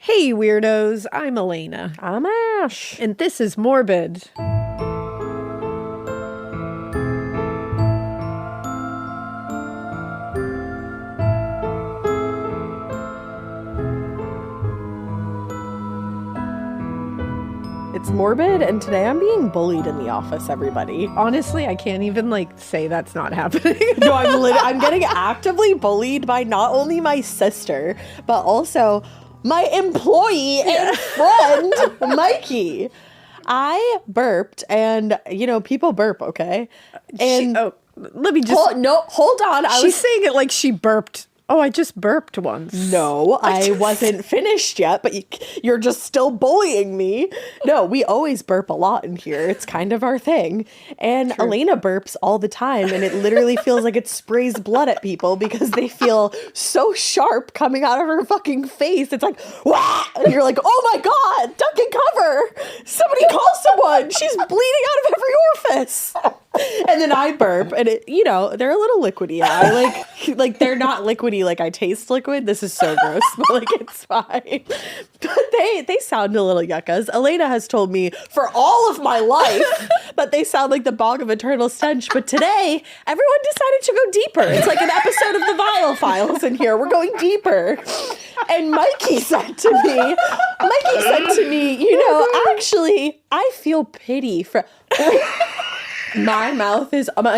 Hey weirdos, I'm Alaina. I'm Ash. And this is Morbid. It's Morbid, and today I'm being bullied in the office, everybody. Honestly, I can't even say that's not happening. No, I'm getting actively bullied by not only my sister, but also my employee and friend, Mikey. I burped, and, people burp, okay? And let me just... hold on. She's saying it like she burped. Oh, I just burped once. No, I wasn't finished yet, but you're just still bullying me. No, we always burp a lot in here. It's kind of our thing. And True. Alaina burps all the time, and it literally feels like it sprays blood at people because they feel so sharp coming out of her fucking face. It's like, wah! And you're like, oh my God, duck and cover. Somebody call someone. She's bleeding out of every orifice. And then I burp, and it, they're a little liquidy. I like they're not liquidy like I taste liquid. This is so gross, but it's fine. But they sound a little yuccas. Alaina has told me for all of my life that they sound like the bog of eternal stench. But today, everyone decided to go deeper. It's like an episode of the Vial Files in here. We're going deeper. And Mikey said to me, actually, I feel pity for... My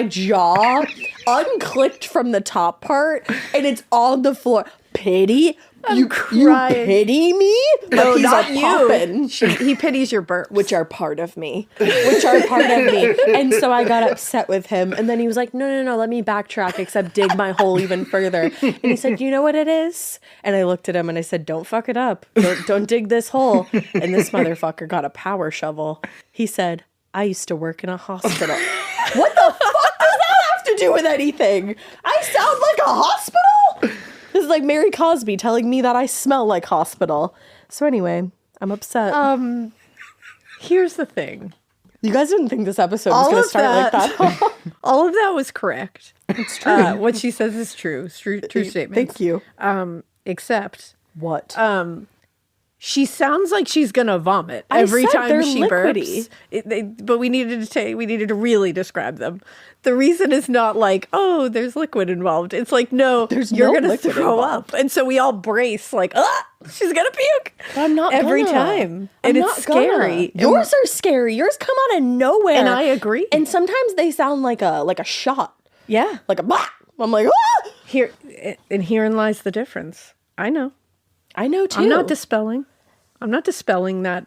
jaw unclicked from the top part, and it's on the floor. Pity? You pity me? No, not you. He pities your burps. Which are part of me. And so I got upset with him, and then he was like, no, let me backtrack, except dig my hole even further. And he said, you know what it is? And I looked at him, and I said, don't fuck it up. Don't dig this hole. And this motherfucker got a power shovel. He said, I used to work in a hospital. What the fuck does that have to do with anything? I sound like a hospital? This is like Mary Cosby telling me that I smell like hospital. So anyway, I'm upset. Here's the thing. You guys didn't think this episode was going to start like that. All of that was correct. It's true. What she says is true. True statement. Thank you. Except... What? She sounds like she's gonna vomit every time she liquidy. burps. But we needed to really describe them. The reason is not like, oh, there's liquid involved. It's like, no, you're gonna throw up, and so we all brace like, she's gonna puke. I'm not every time, and it's scary. Yours are scary. Yours come out of nowhere, and I agree. And sometimes they sound like a shot. Yeah, like a bah. I'm like, ah! Herein lies the difference. I know too. I'm not dispelling that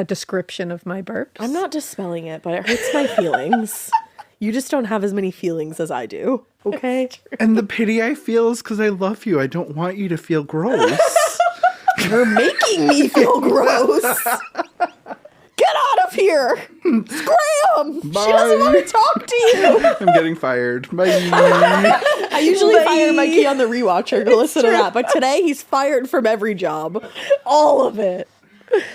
description of my burps. I'm not dispelling it, but it hurts my feelings. You just don't have as many feelings as I do, okay? And the pity I feel is because I love you. I don't want you to feel gross. You're making me feel gross. Get out of here! Scram! Bye. She doesn't want to talk to you! I'm getting fired. Bye. I usually fire Mikey on the rewatcher to listen to that, but today he's fired from every job. All of it.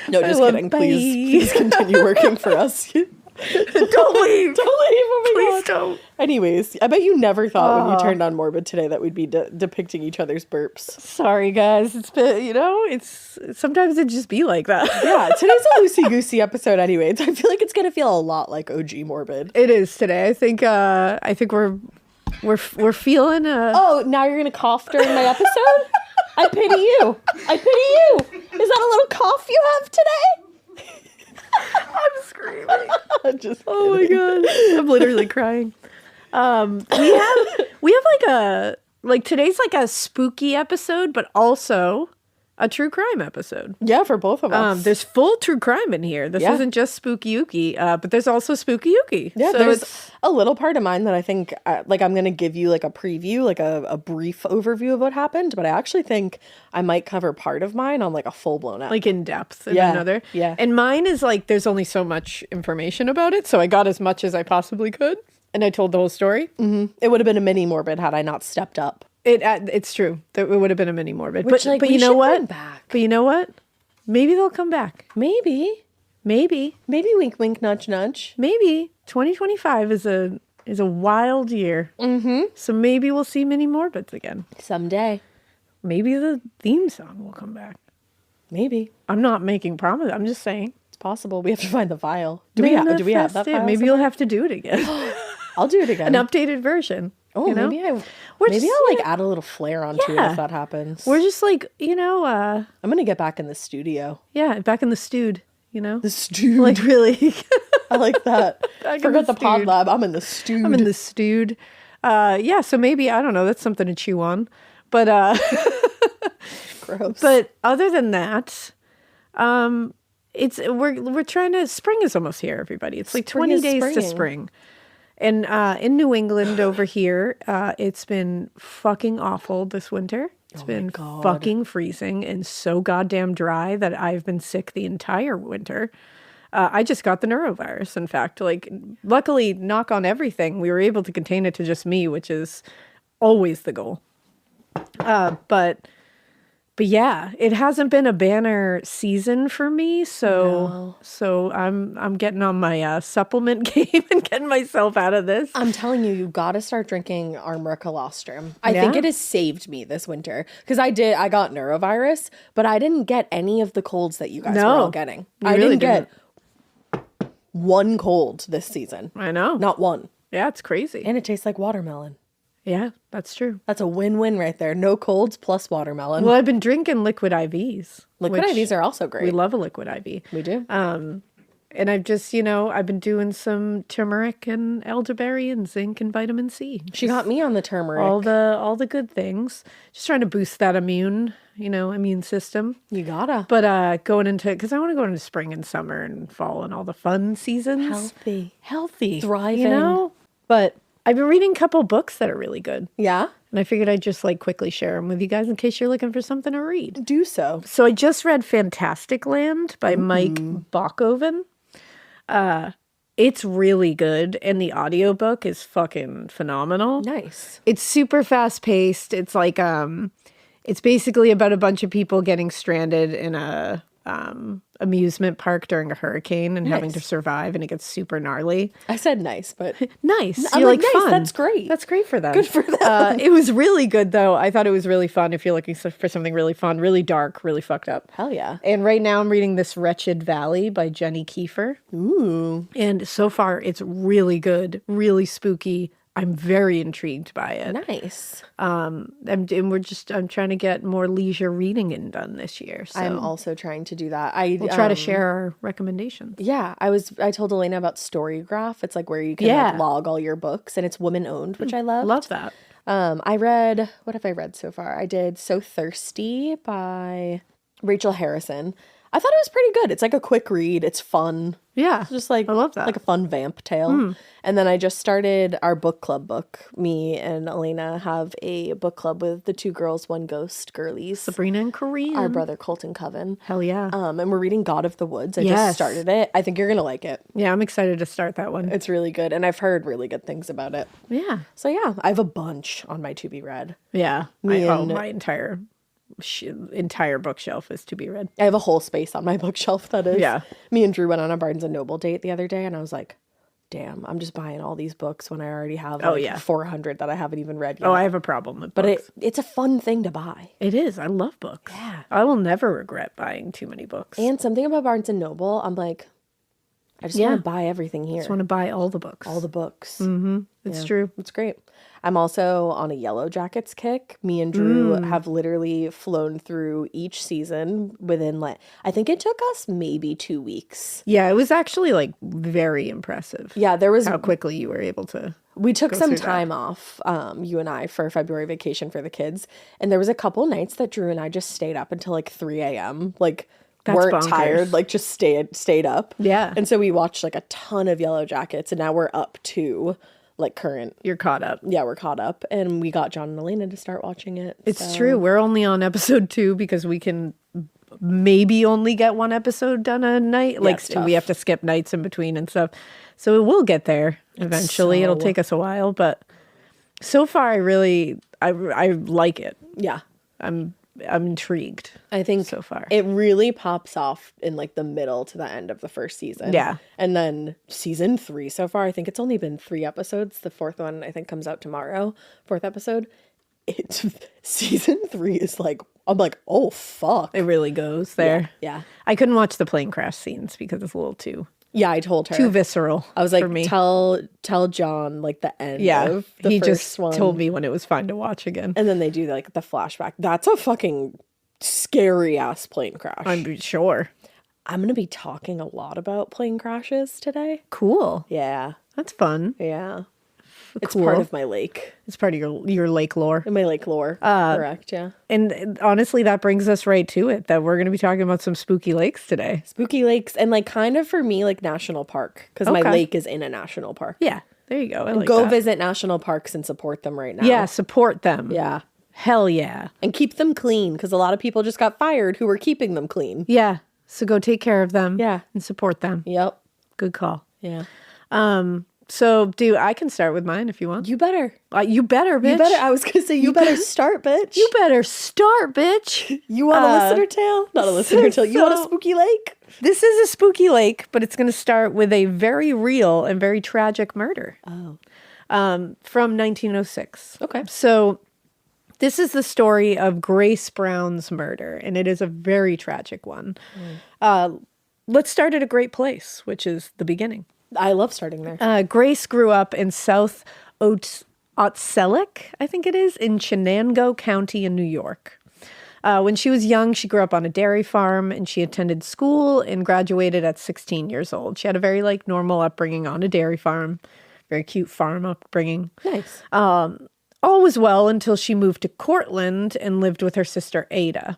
No, just kidding. Please continue working for us. Don't leave. Oh my Please God. don't. Anyways, I bet you never thought when you turned on Morbid today that we'd be depicting each other's burps. Sorry, guys. It's been, it's sometimes it just be like that. Yeah, today's a loosey-goosey episode anyway. I feel like it's going to feel a lot like OG Morbid. It is today. I think we're feeling Oh, now you're going to cough during my episode? I pity you. Is that a little cough you have today? I'm screaming. Oh my God. I'm literally crying. We have today's like a spooky episode, but also a true crime episode. Yeah, for both of us. There's full true crime in here. This isn't just spooky ooky, but there's also spooky ooky. Yeah, so there's a little part of mine that I think, I'm going to give you like a preview, like a brief overview of what happened, but I actually think I might cover part of mine on like a full-blown episode. Like in depth in another. Yeah. And mine is like, there's only so much information about it, so I got as much as I possibly could, and I told the whole story. Mm-hmm. It would have been a mini Morbid had I not stepped up. It's true. It would have been a mini Morbid. But you know what? But you know what? Maybe they'll come back. Maybe wink wink nudge nudge. Maybe 2025 is a wild year. Mm-hmm. So maybe we'll see mini Morbids again Someday. Maybe the theme song will come back. Maybe. I'm not making promise. I'm just saying. It's possible. We have to find the file. Do we have that file? Maybe you'll have to do it again. I'll do it again. An updated version. Oh, you know? maybe I'll just, add a little flair onto it if that happens. We're just like, I'm going to get back in the studio. Yeah, back in the stewed, The stew. Like, really. I like that. Forgot the pod stewed. lab. I'm in the stew. I'm in the stewed. Yeah, so maybe, I don't know, that's something to chew on. But Gross. But other than that, we're trying to, spring is almost here, everybody. It's like 20 days to spring. And in New England over here, it's been fucking awful this winter. It's been fucking freezing and so goddamn dry that I've been sick the entire winter. I just got the norovirus, in fact. Like, luckily, knock on everything, we were able to contain it to just me, which is always the goal. But yeah, it hasn't been a banner season for me, so I'm getting on my supplement game and getting myself out of this. I'm telling you, you got to start drinking Armra colostrum. I think it has saved me this winter because I got norovirus, but I didn't get any of the colds that you guys were all getting. I really didn't get one cold this season. I know. Not one. Yeah, it's crazy. And it tastes like watermelon. Yeah, that's true. That's a win-win right there. No colds plus watermelon. Well, I've been drinking liquid IVs. Liquid IVs are also great. We love a liquid IV. We do. And I've just, I've been doing some turmeric and elderberry and zinc and vitamin C. She got me on the turmeric. All the good things. Just trying to boost that immune system. You gotta. But going into, because I want to go into spring and summer and fall and all the fun seasons. Healthy. Thriving. But I've been reading a couple books that are really good. Yeah? And I figured I'd just quickly share them with you guys in case you're looking for something to read. Do so. So I just read Fantastic Land by Mike Bachoven. It's really good, and the audiobook is fucking phenomenal. Nice. It's super fast paced. It's like it's basically about a bunch of people getting stranded in a amusement park during a hurricane and having to survive, and it gets super gnarly. I said nice, but nice. I'm You're like, nice, fun. that's great. That's great for them. Good for them. It was really good, though. I thought it was really fun if you're looking for something really fun, really dark, really fucked up. Hell yeah. And right now I'm reading This Wretched Valley by Jenny Kiefer. Ooh. And so far it's really good, really spooky. I'm very intrigued by it. Nice. And I'm trying to get more leisure reading done this year. So I'm also trying to do that. We'll try to share our recommendations. Yeah, I told Alaina about Storygraph. It's like where you can log all your books, and it's woman owned, which I love. Love that. I read, what have I read so far? I did So Thirsty by Rachel Harrison. I thought it was pretty good. It's like a quick read. It's fun. Yeah. It's just like, I love that. Like a fun vamp tale. And then I just started our book club book. Me and Alaina have a book club with the two girls, one ghost girlies. Sabrina and Corinne. Our brother Colton Coven. Hell yeah. And we're reading God of the Woods. I just started it. I think you're going to like it. Yeah, I'm excited to start that one. It's really good. And I've heard really good things about it. Yeah. So yeah, I have a bunch on my to be read. Yeah. My entire bookshelf is to be read. I have a whole space on my bookshelf that is. Yeah. Me and Drew went on a Barnes and Noble date the other day, and I was like, damn, I'm just buying all these books when I already have 400 that I haven't even read yet. Oh, I have a problem with books. But it's a fun thing to buy. It is. I love books. Yeah. I will never regret buying too many books. And something about Barnes and Noble, I'm like, I just want to buy everything here. I just want to buy all the books. All the books. Mm-hmm. It's true. It's great. I'm also on a Yellowjackets kick. Me and Drew have literally flown through each season within I think it took us maybe 2 weeks. Yeah, it was actually very impressive. Yeah, there was how quickly you were able to. We took some time off, you and I, for February vacation for the kids, and there was a couple nights that Drew and I just stayed up until 3 a.m. Weren't bonkers. Tired, just stayed up. Yeah, and so we watched a ton of Yellowjackets, and now we're up to. Current. You're caught up. Yeah, we're caught up. And we got John and Alaina to start watching it. It's true. We're only on episode 2 because we can maybe only get one episode done a night. We have to skip nights in between and stuff. So we'll get there eventually. It'll take us a while. But so far, I like it. Yeah. I'm intrigued. I think so far it really pops off in the middle to the end of the first season. Yeah. And then season 3 so far, I think it's only been 3 episodes. The 4th one I think comes out tomorrow. 4th episode. it's season 3 is like, I'm like, oh fuck. It really goes there. Yeah. I couldn't watch the plane crash scenes because it's a little too Yeah, I told her. too visceral. I was for like, me. tell John like the end Yeah, of the he first just one. told me when it was fine to watch again. And then they do like the flashback. That's a fucking scary ass plane crash. I'm sure. I'm going to be talking a lot about plane crashes today. Cool. Yeah. That's fun. Yeah. It's Cool. part of my lake. It's part of your lake lore. My lake lore. Correct, yeah. And honestly, that brings us right to it, that we're going to be talking about some spooky lakes today. Spooky lakes and like kind of for me like national park because my Okay. lake is in a national park. Yeah, there you go. I like Go that. visit national parks and support them right now. Yeah, support them. Yeah. Hell yeah. And keep them clean because a lot of people just got fired who were keeping them clean. Yeah. So go take care of them. Yeah. And support them. Yep. Good call. Yeah. So I can start with mine if you want. You better. You better, bitch. You better. I was going to say, you better start, bitch. You better start, bitch. You want a listener tale? Not a listener tale. You want a so- spooky lake? This is a spooky lake, but it's going to start with a very real and very tragic murder. Oh. From 1906. Okay. So this is the story of Grace Brown's murder, and it is a very tragic one. Let's start at a great place, which is the beginning. I love starting there. Grace grew up in South Otselic, I think it is, in Chenango County in New York. When she was young, she grew up on a dairy farm, and she attended school and graduated at 16 years old. She had a very normal upbringing on a dairy farm, very cute farm upbringing. Nice. All was well until she moved to Cortland and lived with her sister Ada.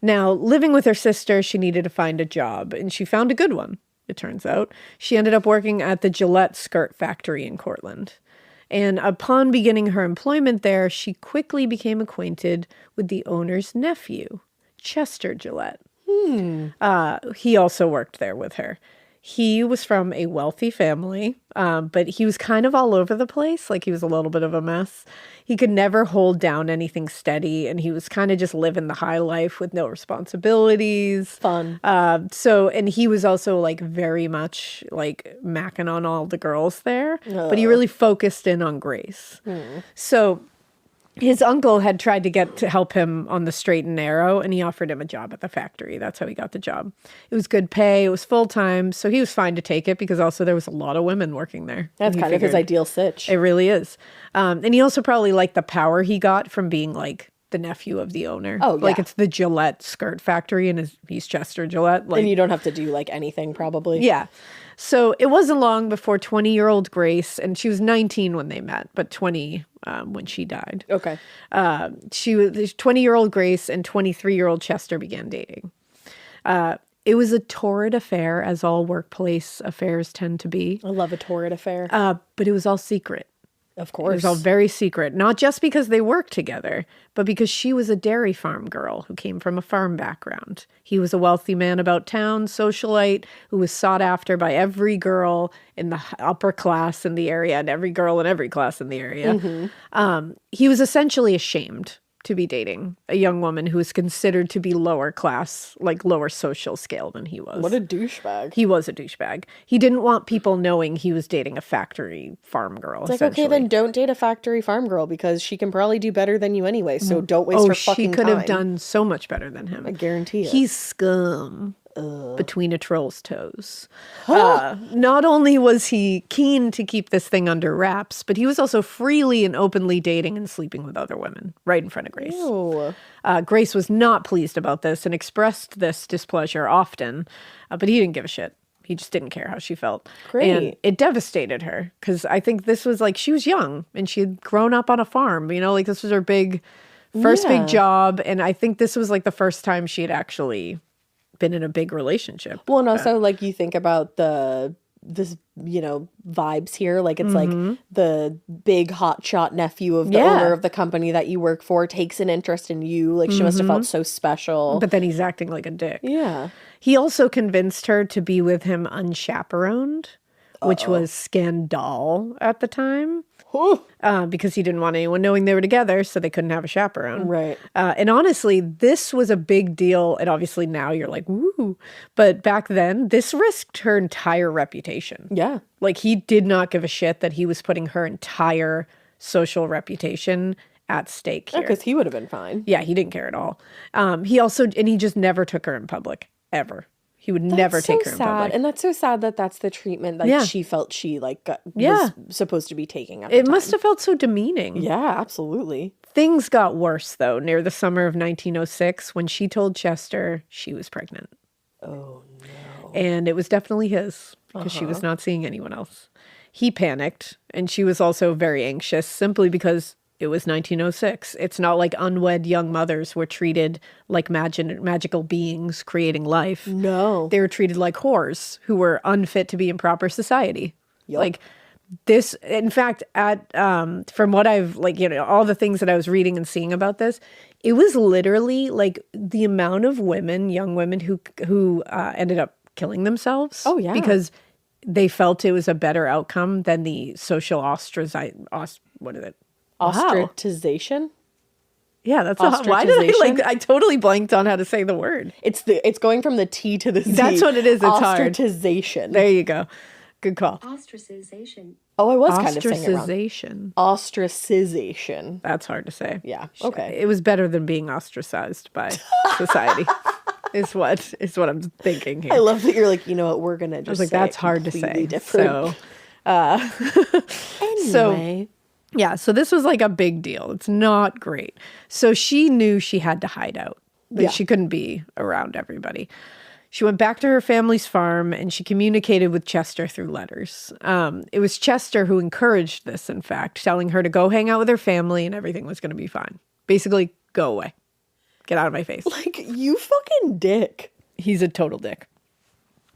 Now, living with her sister, she needed to find a job, and she found a good one, it turns out. She ended up working at the Gillette skirt factory in Cortland. And upon beginning her employment there, she quickly became acquainted with the owner's nephew, Chester Gillette. He also worked there with her. He was from a wealthy family, but he was kind of all over the place. Like, he was a little bit of a mess. He could never hold down anything steady, and he was kind of just living the high life with no responsibilities. Fun. And he was also very much macking on all the girls there, but he really focused in on Grace. So his uncle had tried to help him on the straight and narrow, and he offered him a job at the factory. That's how he got the job. It was good pay. It was full-time, so he was fine to take it because also there was a lot of women working there. That's kind of his ideal sitch. It really is. And he also probably liked the power he got from being the nephew of the owner. Oh, yeah. It's the Gillette skirt factory, and he's Chester Gillette. And you don't have to do anything probably. Yeah. So it wasn't long before 20-year-old Grace, and she was 19 when they met, but 20 when she died. Okay. She was 20-year-old Grace and 23-year-old Chester began dating. It was a torrid affair, as all workplace affairs tend to be. I love a torrid affair. But it was all secret. Of It course. was all very secret, not just because they worked together, but because she was a dairy farm girl who came from a farm background. He was a wealthy man about town, socialite, who was sought after by every girl in the upper class in the area and every girl in every class in the area. He was essentially ashamed to be dating a young woman who was considered to be lower class, lower social scale than he was. What a douchebag. He was a douchebag. He didn't want people knowing he was dating a factory farm girl. It's okay, then don't date a factory farm girl because she can probably do better than you anyway. So don't waste her fucking she could time. have done so much better than him. I guarantee it. He's scum between a troll's toes. Not only was he keen to keep this thing under wraps, but he was also freely and openly dating and sleeping with other women right in front of Grace. Ew. Grace was not pleased about this and expressed this displeasure often, but he didn't give a shit. He just didn't care how she felt. Great. And it devastated her because I think this was she was young and she had grown up on a farm, this was her first big job. And I think this was the first time she had actually been in a big relationship. Well, and also you think about this vibes here. It's the big hotshot nephew of the owner of the company that you work for takes an interest in you. She must have felt so special. But then he's acting like a dick. Yeah. He also convinced her to be with him unchaperoned, which was scandal at the time. Because he didn't want anyone knowing they were together, so they couldn't have a chaperone. Right. And honestly, this was a big deal. And obviously now you're like, woo. But back then, this risked her entire reputation. Yeah. He did not give a shit that he was putting her entire social reputation at stake here. Because he would have been fine. Yeah, he didn't care at all. He just never took her in public, ever. He would never take her in public. And that's so sad that that's the treatment that she felt she was supposed to be taking at the time. It must have felt so demeaning. Yeah, absolutely. Things got worse, though, near the summer of 1906 when she told Chester she was pregnant. Oh, no. And it was definitely his because she was not seeing anyone else. He panicked, and she was also very anxious simply because it was 1906. It's not like unwed young mothers were treated like magical beings creating life. No. They were treated like whores who were unfit to be in proper society. Yep. Like this, in fact, from what I've all the things that I was reading and seeing about this, it was literally like the amount of women, young women who ended up killing themselves. Oh, yeah. Because they felt it was a better outcome than the social what is it? Ostracization? Yeah, that's why did I totally blanked on how to say the word. It's going from the T to the Z. That's what it is. It's hard. Ostracization. There you go. Good call. Ostracization. Oh, I was kind of saying it wrong. Ostracization. Ostracization. That's hard to say. Yeah. Okay. It was better than being ostracized by society. is what I'm thinking here. I love that you're like, you know what, we're gonna just. I was like, that's hard to say. Different. Anyway. Yeah, so this was like a big deal. It's not great. So she knew she had to hide out. That she couldn't be around everybody. She went back to her family's farm and she communicated with Chester through letters. It was Chester who encouraged this, in fact, telling her to go hang out with her family and everything was going to be fine. Basically, go away. Get out of my face. Like, you fucking dick. He's a total dick.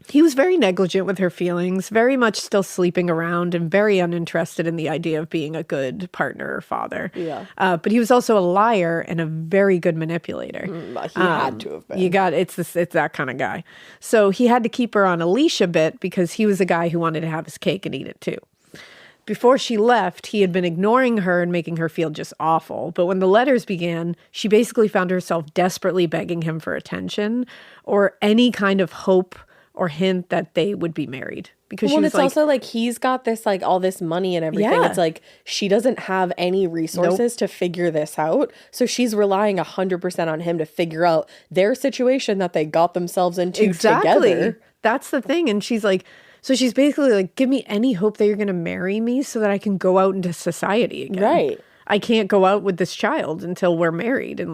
He was very negligent with her feelings, very much still sleeping around and very uninterested in the idea of being a good partner or father. Yeah. But he was also a liar and a very good manipulator. He had to have been. It's that kind of guy. So he had to keep her on a leash a bit because he was a guy who wanted to have his cake and eat it too. Before she left, he had been ignoring her and making her feel just awful. But when the letters began, she basically found herself desperately begging him for attention or any kind of hope or hint that they would be married. Because it's also like he's got this like all this money and everything. Yeah. It's like she doesn't have any resources to figure this out. So she's relying 100% on him to figure out their situation that they got themselves into together. That's the thing. And she's like, so she's basically like, give me any hope that you're going to marry me so that I can go out into society again. Right. I can't go out with this child until we're married.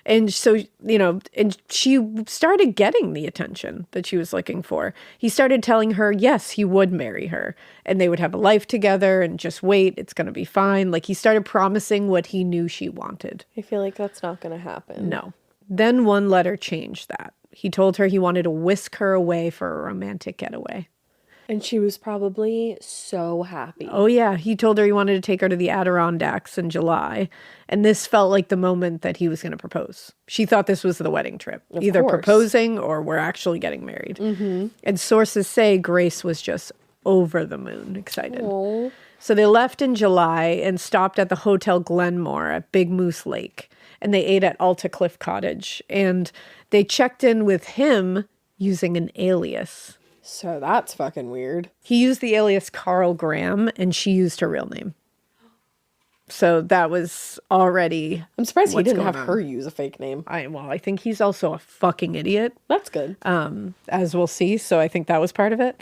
And so, and she started getting the attention that she was looking for. He started telling her, yes, he would marry her and they would have a life together and just wait. It's going to be fine. Like he started promising what he knew she wanted. I feel like that's not going to happen. No. Then one letter changed that. He told her he wanted to whisk her away for a romantic getaway. And she was probably so happy. Oh, yeah. He told her he wanted to take her to the Adirondacks in July. And this felt like the moment that he was going to propose. She thought this was the wedding trip. Either proposing or we're actually getting married. Mm-hmm. And sources say Grace was just over the moon excited. Aww. So they left in July and stopped at the Hotel Glenmore at Big Moose Lake. And they ate at Alta Cliff Cottage. And they checked in with him using an alias. So that's fucking weird. He used the alias Carl Graham, and she used her real name. So that was already. I'm surprised he didn't have her use a fake name. I think he's also a fucking idiot. That's good. As we'll see. So I think that was part of it.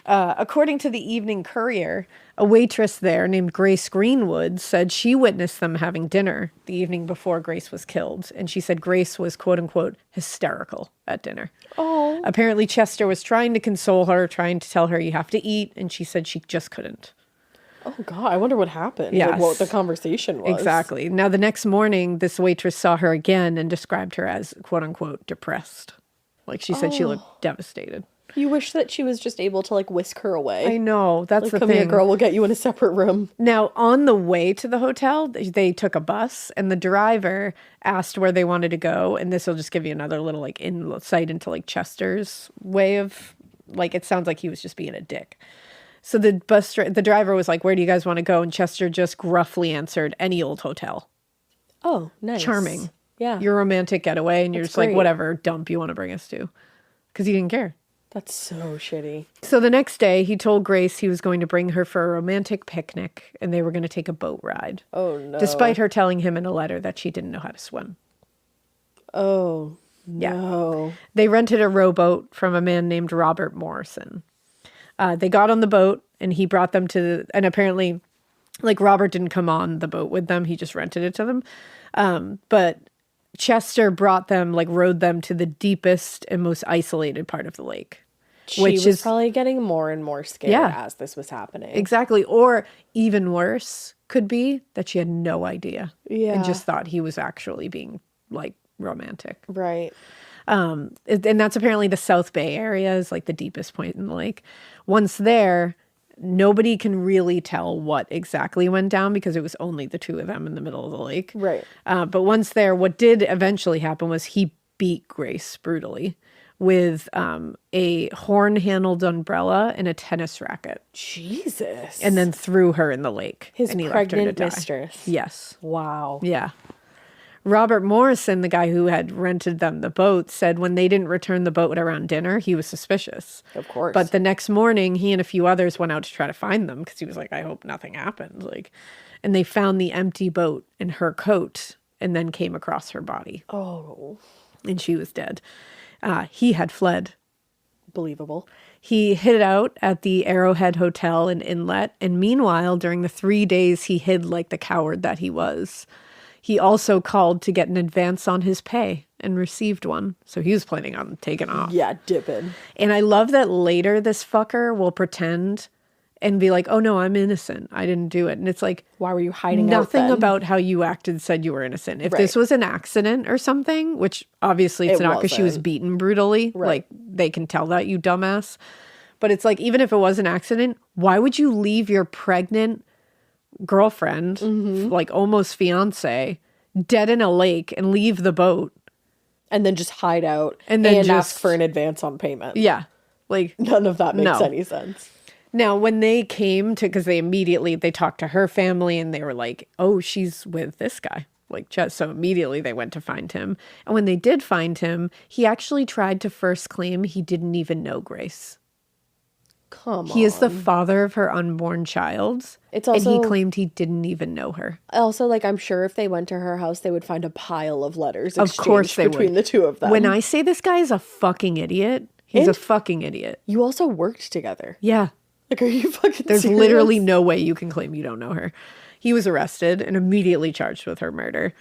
According to the Evening Courier, a waitress there named Grace Greenwood said she witnessed them having dinner the evening before Grace was killed. And she said Grace was, quote unquote, hysterical at dinner. Oh. Apparently Chester was trying to console her, trying to tell her you have to eat. And she said she just couldn't. Oh, God. I wonder what happened. Yes. Like what the conversation was. Exactly. Now, the next morning, this waitress saw her again and described her as, quote unquote, depressed. Like she said she looked devastated. You wish that she was just able to like whisk her away. I know. That's like, the come thing. here, girl. We'll get you in a separate room. Now, on the way to the hotel, they took a bus and the driver asked where they wanted to go. And this will just give you another little like insight into like Chester's way of like, it sounds like he was just being a dick. So the driver was like, where do you guys want to go? And Chester just gruffly answered, any old hotel. Oh, nice. Charming. Yeah. Your romantic getaway. And you're That's just like, great. whatever dump you want to bring us to. Because he didn't care. That's so shitty. So the next day, he told Grace he was going to bring her for a romantic picnic and they were going to take a boat ride. Oh, no. Despite her telling him in a letter that she didn't know how to swim. Oh, Yeah. no. They rented a rowboat from a man named Robert Morrison. They got on the boat and he brought them and apparently, like, Robert didn't come on the boat with them. He just rented it to them. But Chester brought them, like, rowed them to the deepest and most isolated part of the lake. She Which was is probably getting more and more scared as this was happening. Exactly. Or even worse could be that she had no idea. Yeah. And just thought he was actually being, like, romantic. Right. And that's apparently the South Bay area is like the deepest point in the lake. Once there, nobody can really tell what exactly went down because it was only the two of them in the middle of the lake. Right. But once there, what did eventually happen was he beat Grace brutally with a horn-handled umbrella and a tennis racket. Jesus. And then threw her in the lake. His and he left her to pregnant die. mistress. Yes. Wow. Yeah. Robert Morrison, the guy who had rented them the boat, said when they didn't return the boat around dinner, he was suspicious. Of course. But the next morning, he and a few others went out to try to find them because he was like, I hope nothing happened. Like, and they found the empty boat and her coat and then came across her body. Oh. And she was dead. He had fled. Believable. He hid out at the Arrowhead Hotel in Inlet. And meanwhile, during the 3 days he hid like the coward that he was, he also called to get an advance on his pay and received one. So he was planning on taking off. Yeah, dipping. And I love that later this fucker will pretend and be like, oh no, I'm innocent. I didn't do it. And it's like, why were you hiding nothing out then? about how you acted said you were innocent. If Right. this was an accident or something, which obviously it's It not because she was wasn't. beaten brutally, Right. like they can tell that, you dumbass. But it's like, even if it was an accident, why would you leave your pregnant girlfriend, like almost fiance, dead in a lake and leave the boat? And then just hide out And then ask just- for an advance on payment. Yeah. Like, None of that makes No. any sense. now when they came to, because they talked to her family and they were like, oh, she's with this guy. Like, just so immediately they went to find him. And when they did find him, he actually tried to first claim he didn't even know Grace. Come on. He is the father of her unborn child. It's and also- he claimed he didn't even know her. Also, like, I'm sure if they went to her house, they would find a pile of letters Of course exchanged they between would. the two of them. When I say this guy is a fucking idiot, he's a And- fucking idiot. You also worked together. Yeah. Like, are you fucking There's serious? literally no way you can claim you don't know her. He was arrested and immediately charged with her murder.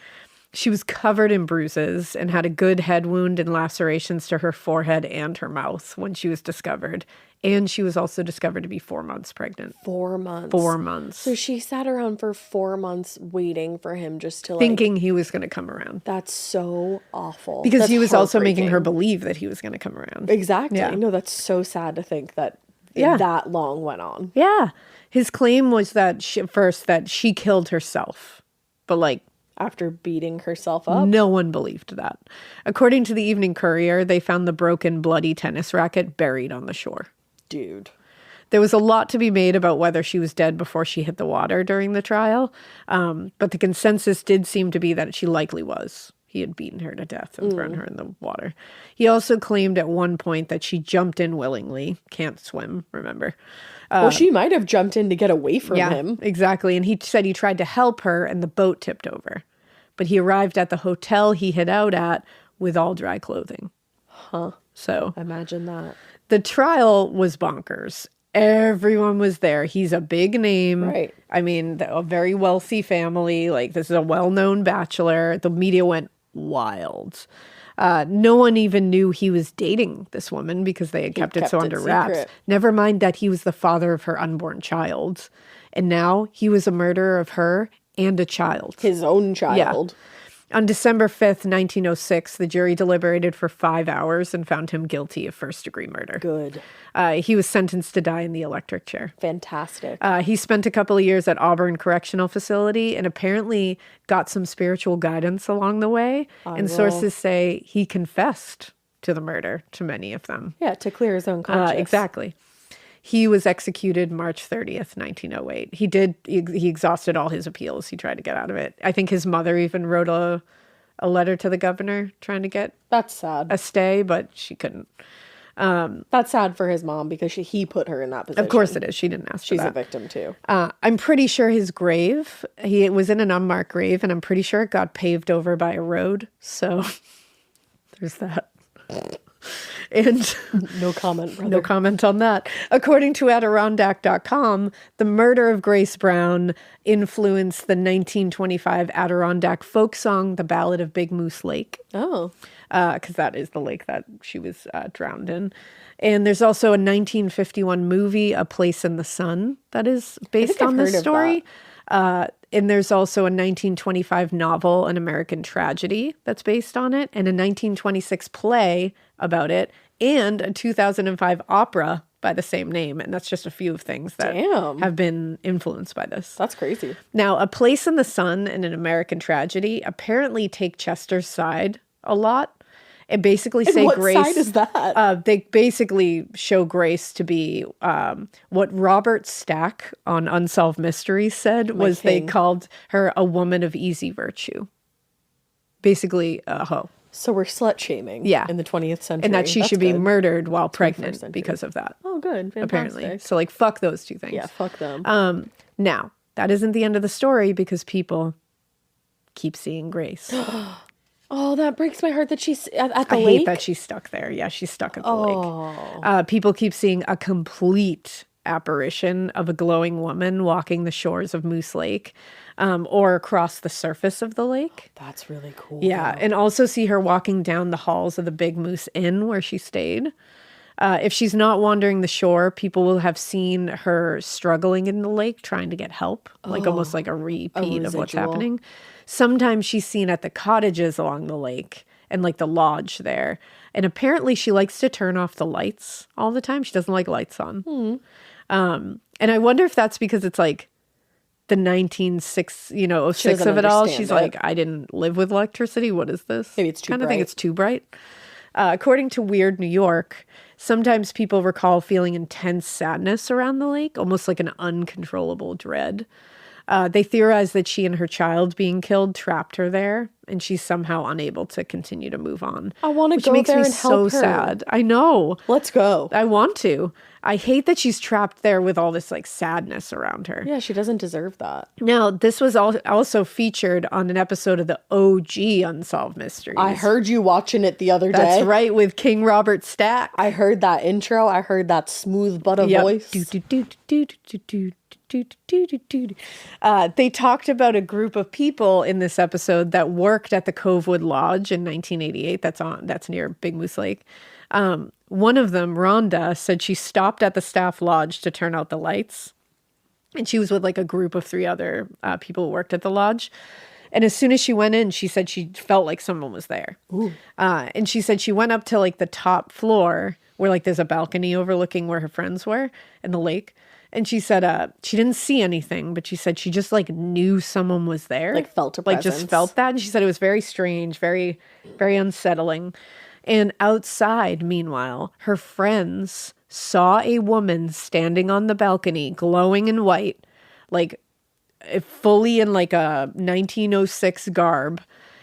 She was covered in bruises and had a good head wound and lacerations to her forehead and her mouth when she was discovered. And she was also discovered to be 4 months pregnant. 4 months. 4 months. So she sat around for 4 months waiting for him just to, like... Thinking he was going to come around. That's so awful. Because That's he was also making her heartbreaking. believe that he was going to come around. Exactly. Yeah. No, that's so sad to think that Yeah. that long went on. Yeah. His claim was that that she killed herself. But like, After beating herself up. no one believed that. According to the Evening Courier, they found the broken, bloody tennis racket buried on the shore. Dude. There was a lot to be made about whether she was dead before she hit the water during the trial. But the consensus did seem to be that she likely was. He had beaten her to death and thrown her in the water. He also claimed at one point that she jumped in willingly. Can't swim, remember? Well, she might have jumped in to get away from him. Exactly. And he said he tried to help her and the boat tipped over. But he arrived at the hotel he hid out at with all dry clothing. Huh. So Imagine that. the trial was bonkers. Everyone was there. He's a big name. Right. I mean, a very wealthy family. Like, this is a well-known bachelor. The media went wild. No one even knew he was dating this woman because they had kept it so kept it under wraps. secret. Never mind that he was the father of her unborn child. And now he was a murderer of her and a child. His own child. On December 5th, 1906, the jury deliberated for 5 hours and found him guilty of first-degree murder. Good. He was sentenced to die in the electric chair. Fantastic. He spent a couple of years at Auburn Correctional Facility and apparently got some spiritual guidance along the way. And sources say he confessed to the murder, to many of them. Yeah, to clear his own conscience. Exactly. He was executed March 30th, 1908. He exhausted all his appeals. He tried to get out of it. I think his mother even wrote a letter to the governor trying to get That's sad. a stay, but she couldn't. That's sad for his mom because he put her in that position. Of course it is. She didn't ask for She's that. a victim too. I'm pretty sure his grave, he was in an unmarked grave, and I'm pretty sure it got paved over by a road. So there's that. And No comment, brother. no comment on that. According to Adirondack.com, the murder of Grace Brown influenced the 1925 Adirondack folk song, The Ballad of Big Moose Lake. Oh. Because that is the lake that she was drowned in. And there's also a 1951 movie, A Place in the Sun, that is based on this story. And there's also a 1925 novel, An American Tragedy, that's based on it, and a 1926 play about it, and a 2005 opera by the same name. And that's just a few of things that have been influenced by this. That's crazy. Now, A Place in the Sun and An American Tragedy apparently take Chester's side a lot. And basically say what Grace. What side is that? They basically show Grace to be what Robert Stack on Unsolved Mysteries said was they called her a woman of easy virtue. Basically, a hoe. So we're slut shaming in the 20th century. And that she should be murdered while pregnant because of that. Oh, good. Fantastic. Apparently. So, like, fuck those two things. Yeah, fuck them. Now, that isn't the end of the story because people keep seeing Grace. Oh, that breaks my heart that she's at the lake. I hate that she's stuck there. Yeah, she's stuck at the lake. People keep seeing a complete apparition of a glowing woman walking the shores of Moose Lake or across the surface of the lake. That's really cool. Yeah, and also see her walking down the halls of the Big Moose Inn where she stayed. If she's not wandering the shore, people will have seen her struggling in the lake trying to get help, like almost like a repeat of what's happening. Sometimes she's seen at the cottages along the lake and like the lodge there. And apparently she likes to turn off the lights all the time. She doesn't like lights on. And I wonder if that's because it's like the 1906 of it all. She's like, I didn't live with electricity. What is this? Maybe it's too bright. Kind of think it's too bright. According to Weird New York, sometimes people recall feeling intense sadness around the lake, almost like an uncontrollable dread. They theorize that she and her child being killed trapped her there, and she's somehow unable to continue to move on. I want to go there and help her. So sad. I know. Let's go. I want to. I hate that she's trapped there with all this like sadness around her. Yeah, she doesn't deserve that. Now, this was also featured on an episode of the OG Unsolved Mysteries. I heard you watching it the other day. That's right, with King Robert Stack. I heard that intro. I heard that smooth butter voice. They talked about a group of people in this episode that worked at the Covewood Lodge in 1988. That's near Big Moose Lake. One of them, Rhonda, said she stopped at the staff lodge to turn out the lights. And she was with like a group of 3 other people who worked at the lodge. And as soon as she went in, she said she felt like someone was there. And she said she went up to like the top floor where like there's a balcony overlooking where her friends were in the lake. And she said she didn't see anything, but she said she just like knew someone was there. Like felt a presence. Like just felt that. And she said it was very strange, very, very unsettling. And outside, meanwhile, her friends saw a woman standing on the balcony, glowing in white, like fully in like a 1906 garb.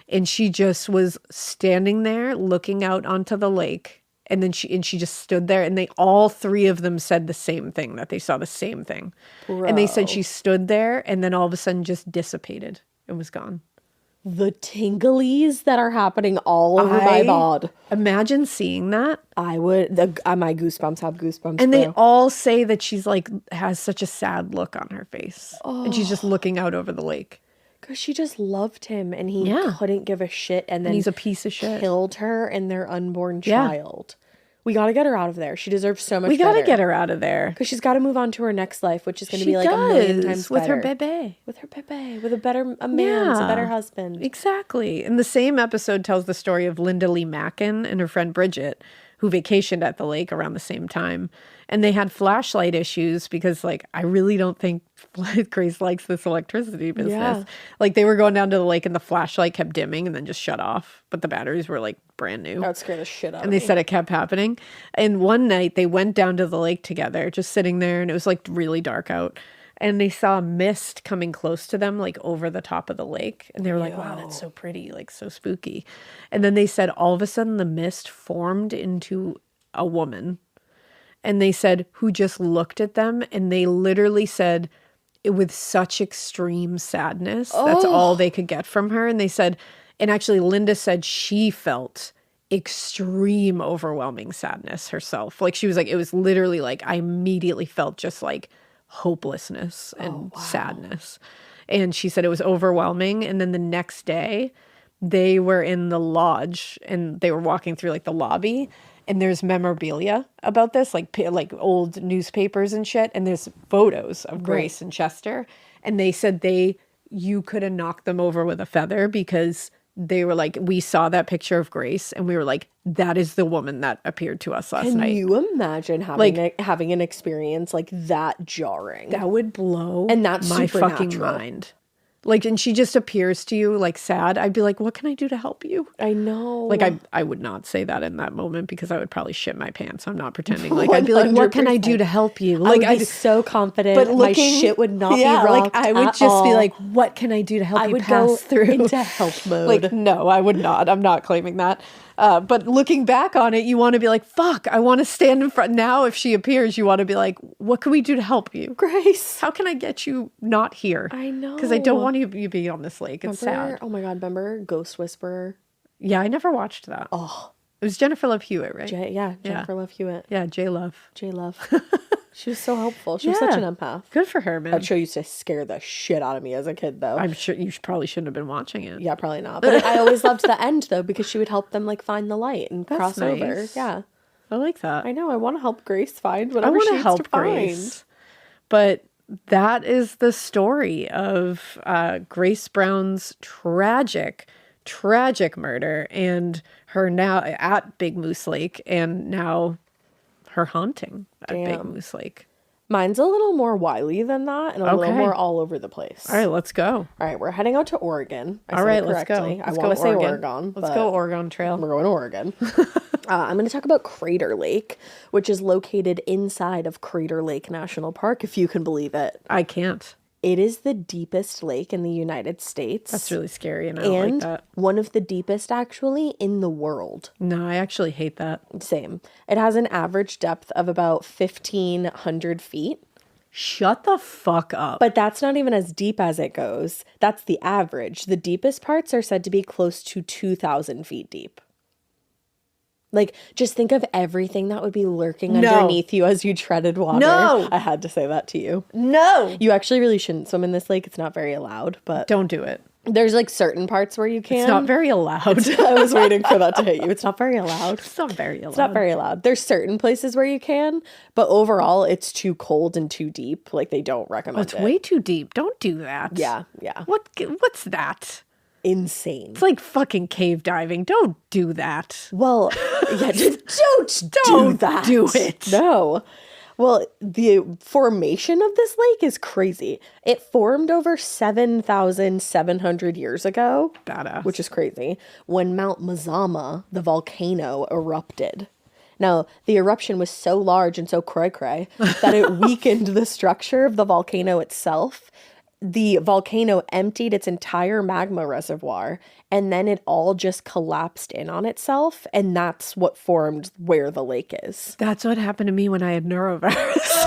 And she just was standing there looking out onto the lake. And then she just stood there, and all 3 of them said the same thing, that they saw the same thing. Bro. And they said she stood there and then all of a sudden just dissipated and was gone. The tinglies that are happening all over my bod. Imagine seeing that. I would. My goosebumps have goosebumps. And they all say that she's like, has such a sad look on her face. And she's just looking out over the lake. Because she just loved him and he couldn't give a shit. And then he's a piece of shit. Killed her and their unborn child. We got to get her out of there. She deserves so much We got to get her out of there. Because she's got to move on to her next life, which is going to be like a million times with better. her bebe. With her bebe. With a man, a better husband. Exactly. And the same episode tells the story of Linda Lee Mackin and her friend Bridget, who vacationed at the lake around the same time. And they had flashlight issues because, like, I really don't think Grace likes this electricity business. Yeah. Like, they were going down to the lake and the flashlight kept dimming and then just shut off. But the batteries were, like, brand new. That would scare the shit out of me. And they said it kept happening. And one night they went down to the lake together, just sitting there. And it was, like, really dark out. And they saw a mist coming close to them, like, over the top of the lake. And they were like, wow, that's so pretty, like, so spooky. And then they said all of a sudden the mist formed into a woman. And they said, who just looked at them, and they literally said it with such extreme sadness. That's all they could get from her. And they said, and actually Linda said she felt extreme, overwhelming sadness herself. Like she was like, it was literally like, I immediately felt just like hopelessness and sadness. And she said it was overwhelming. And then the next day they were in the lodge and they were walking through like the lobby, and there's memorabilia about this, like old newspapers and shit. And there's photos of Grace and Chester. And they said you could have knocked them over with a feather, because they were like, we saw that picture of Grace and we were like, that is the woman that appeared to us last night. Can you imagine having an experience like that jarring? That would blow and that's my fucking mind. Like, and she just appears to you like sad. I'd be like, what can I do to help you? I know. Like, I would not say that in that moment, because I would probably shit my pants. I'm not pretending. Like, I'd be like, what can I do to help you? Like, I'd be so confident, but my shit would not be rocked. Like, I would just be like, what can I do to help you pass through? Into help mode. Like, no, I would not. I'm not claiming that. But looking back on it, you want to be like, fuck, I want to stand in front. Now, if she appears, you want to be like, what can we do to help you? Grace, how can I get you not here? I know. Because I don't want you to be on this lake. It's sad. Oh my God, remember Ghost Whisperer? Yeah, I never watched that. Oh. It was Jennifer Love Hewitt, right? Jennifer Love Hewitt. Yeah, J-Love. She was so helpful. She was such an empath. Good for her, man. That show used to scare the shit out of me as a kid, though. I'm sure you probably shouldn't have been watching it. Yeah, probably not. But I always loved the end, though, because she would help them like find the light and cross over. Yeah, I like that. I know. I want to help Grace find whatever she needs to Grace. find. But that is the story of Grace Brown's tragic murder, and her now at Big Moose Lake, and now her haunting at Big Moose Lake. Mine's a little more wily than that, and a little more all over the place. All right, let's go. All right, we're heading out to Oregon. All right, let's go. I want to say Oregon. Let's go Oregon Trail. We're going to Oregon. I'm going to talk about Crater Lake, which is located inside of Crater Lake National Park, if you can believe it. I can't. It is the deepest lake in the United States. That's really scary, and I don't like that. One of the deepest, actually, in the world. No, I actually hate that. Same. It has an average depth of about 1,500 feet. Shut the fuck up. But that's not even as deep as it goes. That's the average. The deepest parts are said to be close to 2,000 feet deep. Like, just think of everything that would be lurking underneath you as you treaded water. No! I had to say that to you. No! You actually really shouldn't swim in this lake. It's not very allowed, but... Don't do it. There's, like, certain parts where you can. It's not very allowed. I was waiting for that to hit you. It's not very allowed. It's not very allowed. It's not very allowed. There's certain places where you can, but overall, it's too cold and too deep. Like, they don't recommend it. It's way too deep. Don't do that. Yeah. What's that? Insane. It's like fucking cave diving. Don't do that. Well, yeah, don't do that. Do it. No. Well, the formation of this lake is crazy. It formed over 7,700 years ago. Badass. Which is crazy. When Mount Mazama, the volcano, erupted. Now, the eruption was so large and so cray-cray that it weakened the structure of the volcano itself. The volcano emptied its entire magma reservoir, and then it all just collapsed in on itself, and that's what formed where the lake is. That's what happened to me when I had neurovirus.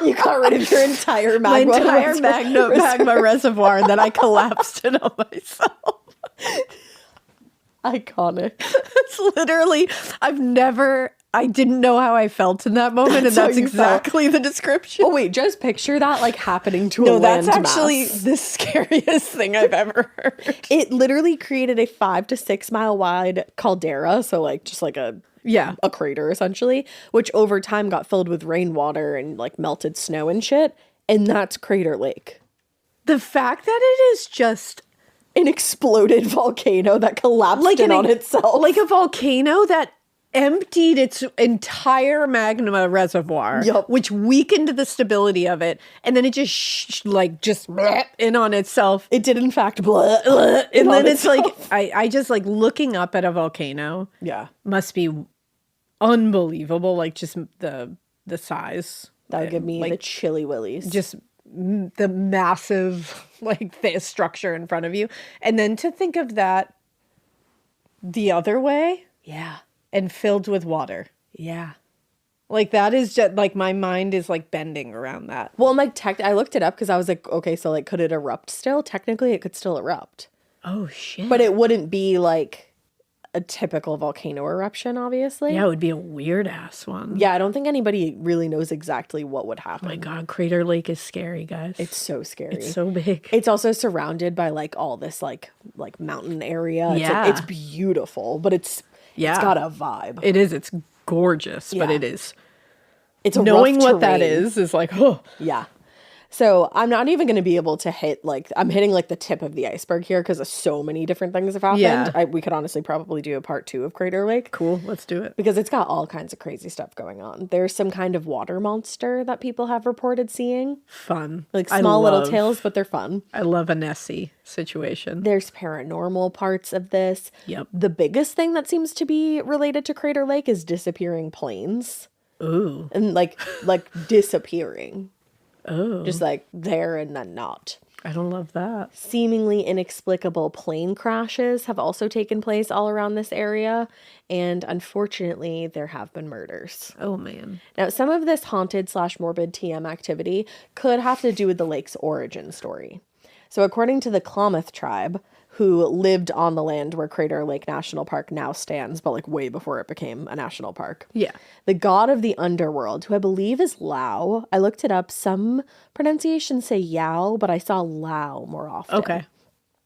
You got rid of your entire magma magma reservoir, and then I collapsed in on myself. Iconic. It's literally, I didn't know how I felt in that moment, and that's exactly the description. Oh wait, just picture that like happening to a landmass. No, that's actually the scariest thing I've ever heard. It literally created a 5 to 6 mile wide caldera, so like just like a crater essentially, which over time got filled with rainwater and like melted snow and shit, and that's Crater Lake. The fact that it is just an exploded volcano that collapsed in on itself. Like a volcano that emptied its entire magma reservoir, which weakened the stability of it, and then it just in on itself. It did in fact and then it's like I just like looking up at a volcano. Yeah, must be unbelievable. Like just the size that would give me like the chilly willies. Just the massive like the structure in front of you, and then to think of that the other way, yeah. And filled with water. Yeah. Like, that is just, like, my mind is, like, bending around that. Well, I'm like, I looked it up because I was like, okay, so, like, could it erupt still? Technically, it could still erupt. Oh, shit. But it wouldn't be, like, a typical volcano eruption, obviously. Yeah, it would be a weird-ass one. Yeah, I don't think anybody really knows exactly what would happen. Oh, my God. Crater Lake is scary, guys. It's so scary. It's so big. It's also surrounded by, like, all this, like mountain area. Yeah. It's beautiful, but it's got a vibe. It is. It's gorgeous, but Yeah. it is. It's a Knowing rough what that terrain. is like, oh. Yeah. So I'm not even going to be able to hit, like, I'm hitting, like, the tip of the iceberg here because so many different things have happened. Yeah. We could honestly probably do a part 2 of Crater Lake. Cool. Let's do it. Because it's got all kinds of crazy stuff going on. There's some kind of water monster that people have reported seeing. Fun. Like, small little tails, but they're fun. I love a Nessie situation. There's paranormal parts of this. Yep. The biggest thing that seems to be related to Crater Lake is disappearing planes. Ooh. And, like disappearing. Oh. Just, like, there and then not. I don't love that. Seemingly inexplicable plane crashes have also taken place all around this area, and unfortunately, there have been murders. Oh, man. Now, some of this haunted/morbid TM activity could have to do with the lake's origin story. So, according to the Klamath tribe, who lived on the land where Crater Lake National Park now stands, but, like, way before it became a national park. Yeah. The god of the underworld, who I believe is Lao. I looked it up. Some pronunciations say Yao, but I saw Lao more often. Okay.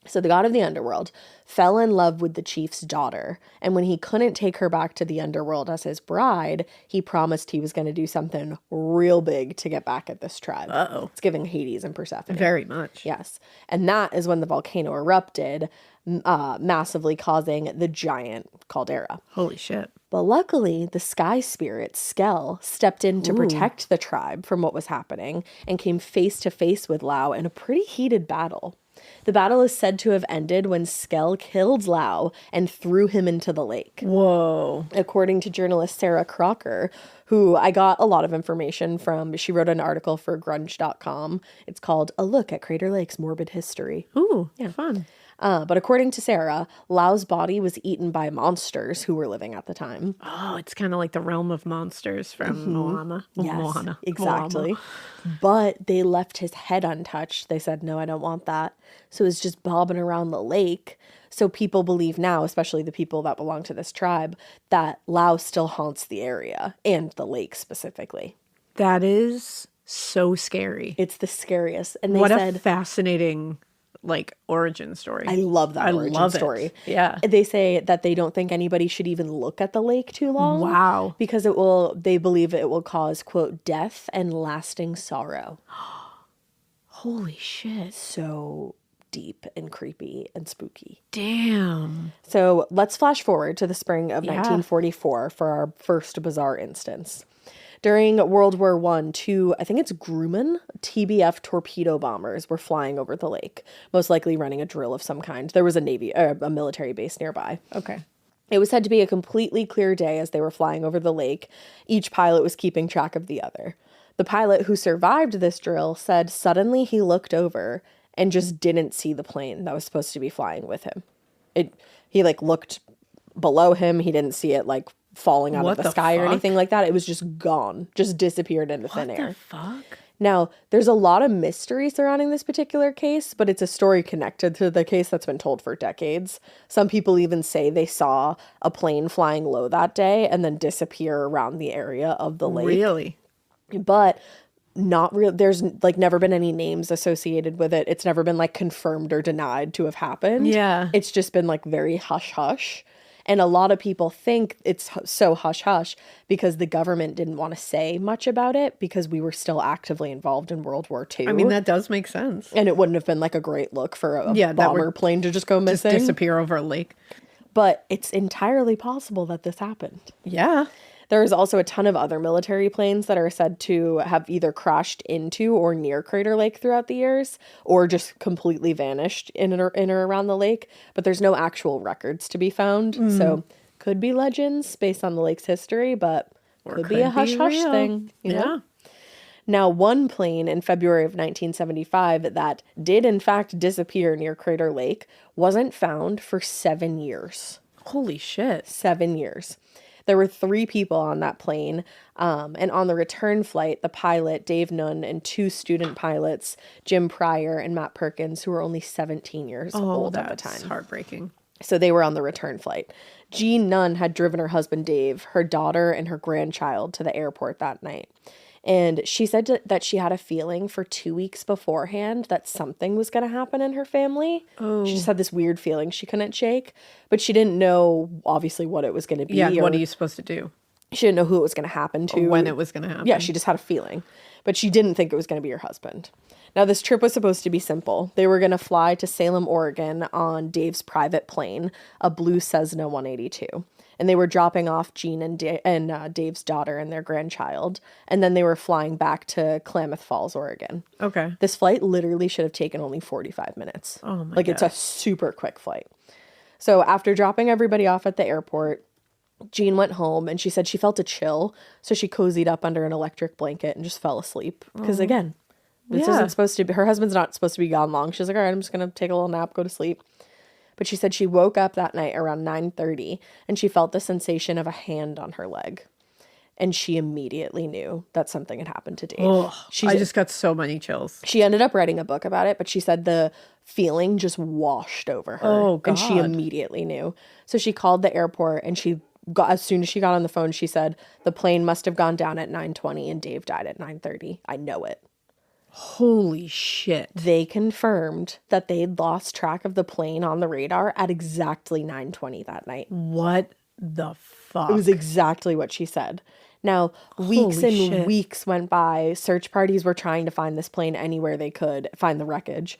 So the god of the underworld fell in love with the chief's daughter, and when he couldn't take her back to the underworld as his bride, he promised he was going to do something real big to get back at this tribe. Uh-oh. It's giving Hades and Persephone. Very much. Yes. And that is when the volcano erupted, massively causing the giant caldera. Holy shit. But luckily, the sky spirit, Skell, stepped in to protect the tribe from what was happening and came face to face with Lao in a pretty heated battle. The battle is said to have ended when Skell killed Lao and threw him into the lake. Whoa. According to journalist Sarah Crocker, who I got a lot of information from, she wrote an article for grunge.com. It's called A Look at Crater Lake's Morbid History. Ooh, yeah. Fun. But according to Sarah, Lao's body was eaten by monsters who were living at the time. Oh, it's kind of like the realm of monsters from Moana. Yes, Moana. exactly. Moana. But they left his head untouched. They said, no, I don't want that. So it's just bobbing around the lake. So people believe now, especially the people that belong to this tribe, that Lao still haunts the area and the lake specifically. That is so scary. It's the scariest. And they What said, a fascinating, like, origin story. I love that I origin love story. it. Yeah. They say that they don't think anybody should even look at the lake too long. Wow. Because they believe it will cause, quote, death and lasting sorrow. Holy shit. So deep and creepy and spooky. Damn. So let's flash forward to the spring of 1944 for our first bizarre instance. During World War I, two, I think it's Grumman, TBF torpedo bombers were flying over the lake, most likely running a drill of some kind. There was a military base nearby. Okay. It was said to be a completely clear day as they were flying over the lake. Each pilot was keeping track of the other. The pilot who survived this drill said suddenly he looked over and just didn't see the plane that was supposed to be flying with him. He like looked below him. He didn't see it like falling out of the sky or anything like that. It was just gone, just disappeared into thin air. What the fuck? Now, there's a lot of mystery surrounding this particular case, but it's a story connected to the case that's been told for decades. Some people even say they saw a plane flying low that day and then disappear around the area of the lake. Really? But not real. There's like never been any names associated with it. It's never been like confirmed or denied to have happened. Yeah. It's just been like very hush hush. And a lot of people think it's so hush hush because the government didn't want to say much about it because we were still actively involved in World War II. I mean, that does make sense. And it wouldn't have been like a great look for a bomber plane to just go Just missing. disappear over a lake. But it's entirely possible that this happened. Yeah. There is also a ton of other military planes that are said to have either crashed into or near Crater Lake throughout the years, or just completely vanished in or around the lake. But there's no actual records to be found. So could be legends based on the lake's history, but could be a hush-hush thing. You know? Now, one plane in February of 1975 that did in fact disappear near Crater Lake wasn't found for 7 years. Holy shit. 7 years. There were 3 people on that plane. And on the return flight, the pilot, Dave Nunn, and 2 student pilots, Jim Pryor and Matt Perkins, who were only 17 years old at the time. That's heartbreaking. So they were on the return flight. Jean Nunn had driven her husband Dave, her daughter, and her grandchild to the airport that night. And she said that she had a feeling for 2 weeks beforehand that something was going to happen in her family. Oh. She just had this weird feeling she couldn't shake, but she didn't know, obviously, what it was going to be. Yeah, what are you supposed to do? She didn't know who it was going to happen to. Or when it was going to happen. Yeah, she just had a feeling. But she didn't think it was going to be her husband. Now, this trip was supposed to be simple. They were going to fly to Salem, Oregon on Dave's private plane, a blue Cessna 182. And they were dropping off Jean and Dave's daughter and their grandchild. And then they were flying back to Klamath Falls, Oregon. Okay. This flight literally should have taken only 45 minutes. Oh, my God. It's a super quick flight. So after dropping everybody off at the airport, Jean went home and she said she felt a chill. So she cozied up under an electric blanket and just fell asleep. Because again, this isn't supposed to be, her husband's not supposed to be gone long. She's like, all right, I'm just going to take a little nap, go to sleep. But she said she woke up that night around 9:30 and she felt the sensation of a hand on her leg. And she immediately knew that something had happened to Dave. Oh, I just got so many chills. She ended up writing a book about it, but she said the feeling just washed over her. Oh, God. And she immediately knew. So she called the airport and as soon as she got on the phone, she said, the plane must have gone down at 9:20 and Dave died at 9:30. I know it. Holy shit. They confirmed that they'd lost track of the plane on the radar at exactly 9:20 that night. What the fuck? It was exactly what she said. Now, weeks and weeks went by. Search parties were trying to find this plane anywhere they could, find the wreckage.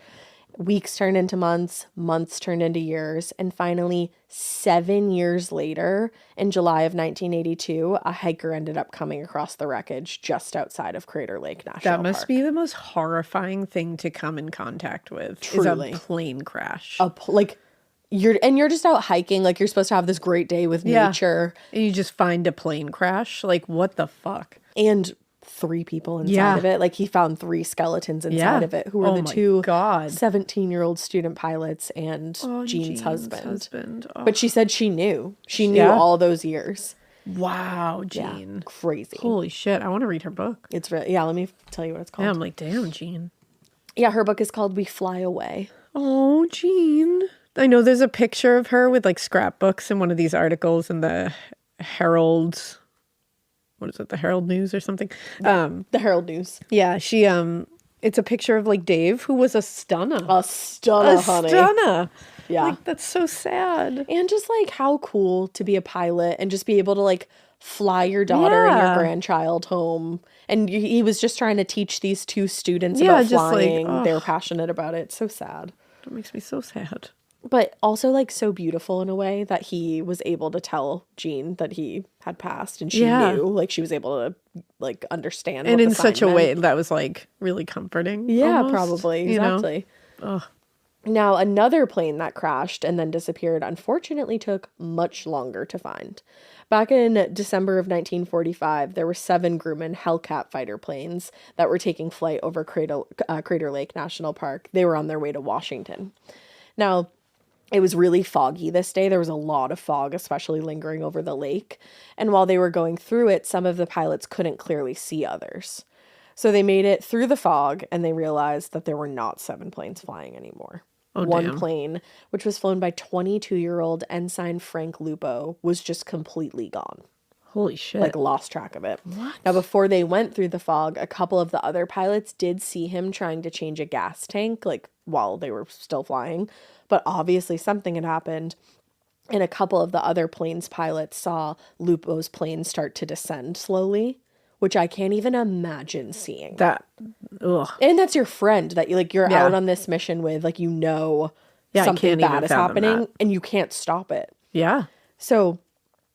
Weeks turned into months, months turned into years, and finally, 7 years later, in July of 1982, a hiker ended up coming across the wreckage just outside of Crater Lake National Park. That must be the most horrifying thing to come in contact with. Truly. Is a plane crash. You're just out hiking, like you're supposed to have this great day with nature. And you just find a plane crash? Like, what the fuck? And 3 people inside of it. Like, he found 3 skeletons inside of it, who were the 2 17-year-old student pilots and Jean's husband. Oh. But she said she knew. She knew all those years. Wow, Jean. Yeah, crazy. Holy shit. I want to read her book. It's really, let me tell you what it's called. Yeah, I'm like, damn, Jean. Yeah, her book is called We Fly Away. Oh, Jean. I know there's a picture of her with like scrapbooks in one of these articles in the Herald. What is it? The Herald News or something? The Herald News. Yeah, she it's a picture of like Dave, who was a stunner. A stunner, honey. Stunner. Yeah. Like, that's so sad. And just like how cool to be a pilot and just be able to like fly your daughter and your grandchild home. And he was just trying to teach these 2 students about flying. Like, they were passionate about it. It's so sad. That makes me so sad. But also, like, so beautiful in a way that he was able to tell Jean that he had passed, and she knew, like, she was able to, like, understand. And in such a way that was, like, really comforting. Yeah, almost, probably. Exactly. Now, another plane that crashed and then disappeared, unfortunately, took much longer to find. Back in December of 1945, there were 7 Grumman Hellcat fighter planes that were taking flight over Crater Lake National Park. They were on their way to Washington. Now, it was really foggy this day. There was a lot of fog, especially lingering over the lake. And while they were going through it, some of the pilots couldn't clearly see others. So they made it through the fog and they realized that there were not 7 planes flying anymore. One plane, which was flown by 22-year-old Ensign Frank Lupo, was just completely gone. Holy shit. Like, lost track of it. What? Now, before they went through the fog, a couple of the other pilots did see him trying to change a gas tank, like, while they were still flying. But obviously something had happened. And a couple of the other plane's pilots saw Lupo's plane start to descend slowly, which I can't even imagine seeing. And that's your friend that you're out on this mission with, like, something bad is happening and you can't stop it. Yeah. So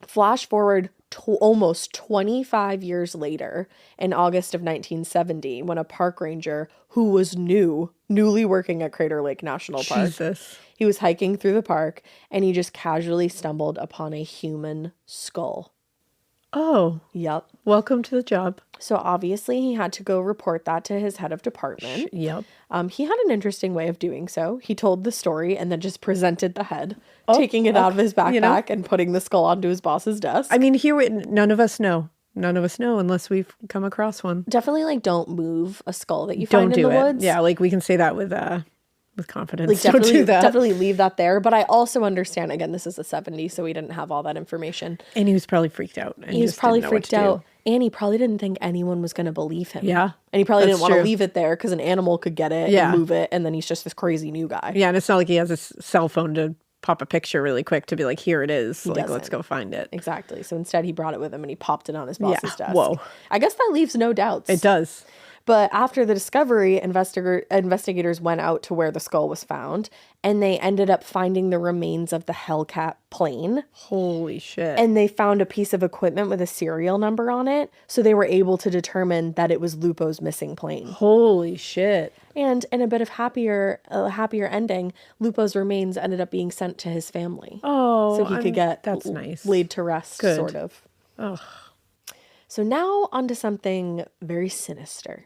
flash forward almost 25 years later, in August of 1970, when a park ranger who was newly working at Crater Lake National Park, he was hiking through the park and he just casually stumbled upon a human skull. Oh. Yep. Welcome to the job. So obviously he had to go report that to his head of department. Yep. He had an interesting way of doing so. He told the story and then just presented the head, taking it out of his backpack and putting the skull onto his boss's desk. I mean, none of us know. None of us know unless we've come across one. Definitely, like, don't move a skull that you Don't find in do the it. woods. Yeah, like we can say that with confidence. Like, Don't do that. definitely leave that there. But I also understand, again, this is the 70s, so we didn't have all that information. And he was probably freaked out. And He was just probably didn't know what freaked to do. out. And he probably didn't think anyone was going to believe him. Yeah. And he probably That's didn't want to true. leave it there because an animal could get it Yeah. and move it. And then he's just this crazy new guy. Yeah, and it's not like he has a cell phone to pop a picture really quick to be like, here it is. Like, let's doesn't. go find it. Exactly. So instead, he brought it with him and he popped it on his boss's desk. Whoa. I guess that leaves no doubts. It does. But after the discovery, investigators went out to where the skull was found, and they ended up finding the remains of the Hellcat plane. Holy shit. And they found a piece of equipment with a serial number on it, so they were able to determine that it was Lupo's missing plane. Holy shit. And in a bit of happier ending, Lupo's remains ended up being sent to his family. Oh, So he could get that's nice. laid to rest, Good. sort of. Oh. So now onto something very sinister.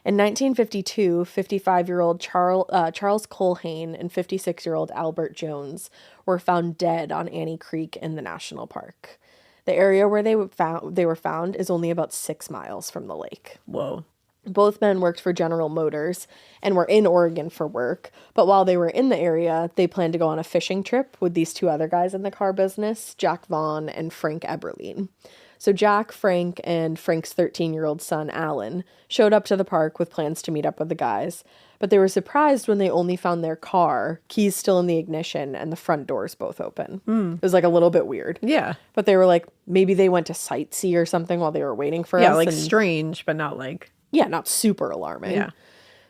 In 1952, 55-year-old Charles Colhane and 56-year-old Albert Jones were found dead on Annie Creek in the national park. The area where they were found is only about 6 miles from the lake. Whoa. Both men worked for General Motors and were in Oregon for work, but while they were in the area, they planned to go on a fishing trip with these 2 other guys in the car business, Jack Vaughn and Frank Eberlein. So Jack, Frank, and Frank's 13-year-old son, Alan, showed up to the park with plans to meet up with the guys, but they were surprised when they only found their car, keys still in the ignition, and the front doors both open. It was like a little bit weird. Yeah. But they were like, maybe they went to sightsee or something while they were waiting for us. Yeah, like and, strange, but not like... yeah, not super alarming. Yeah.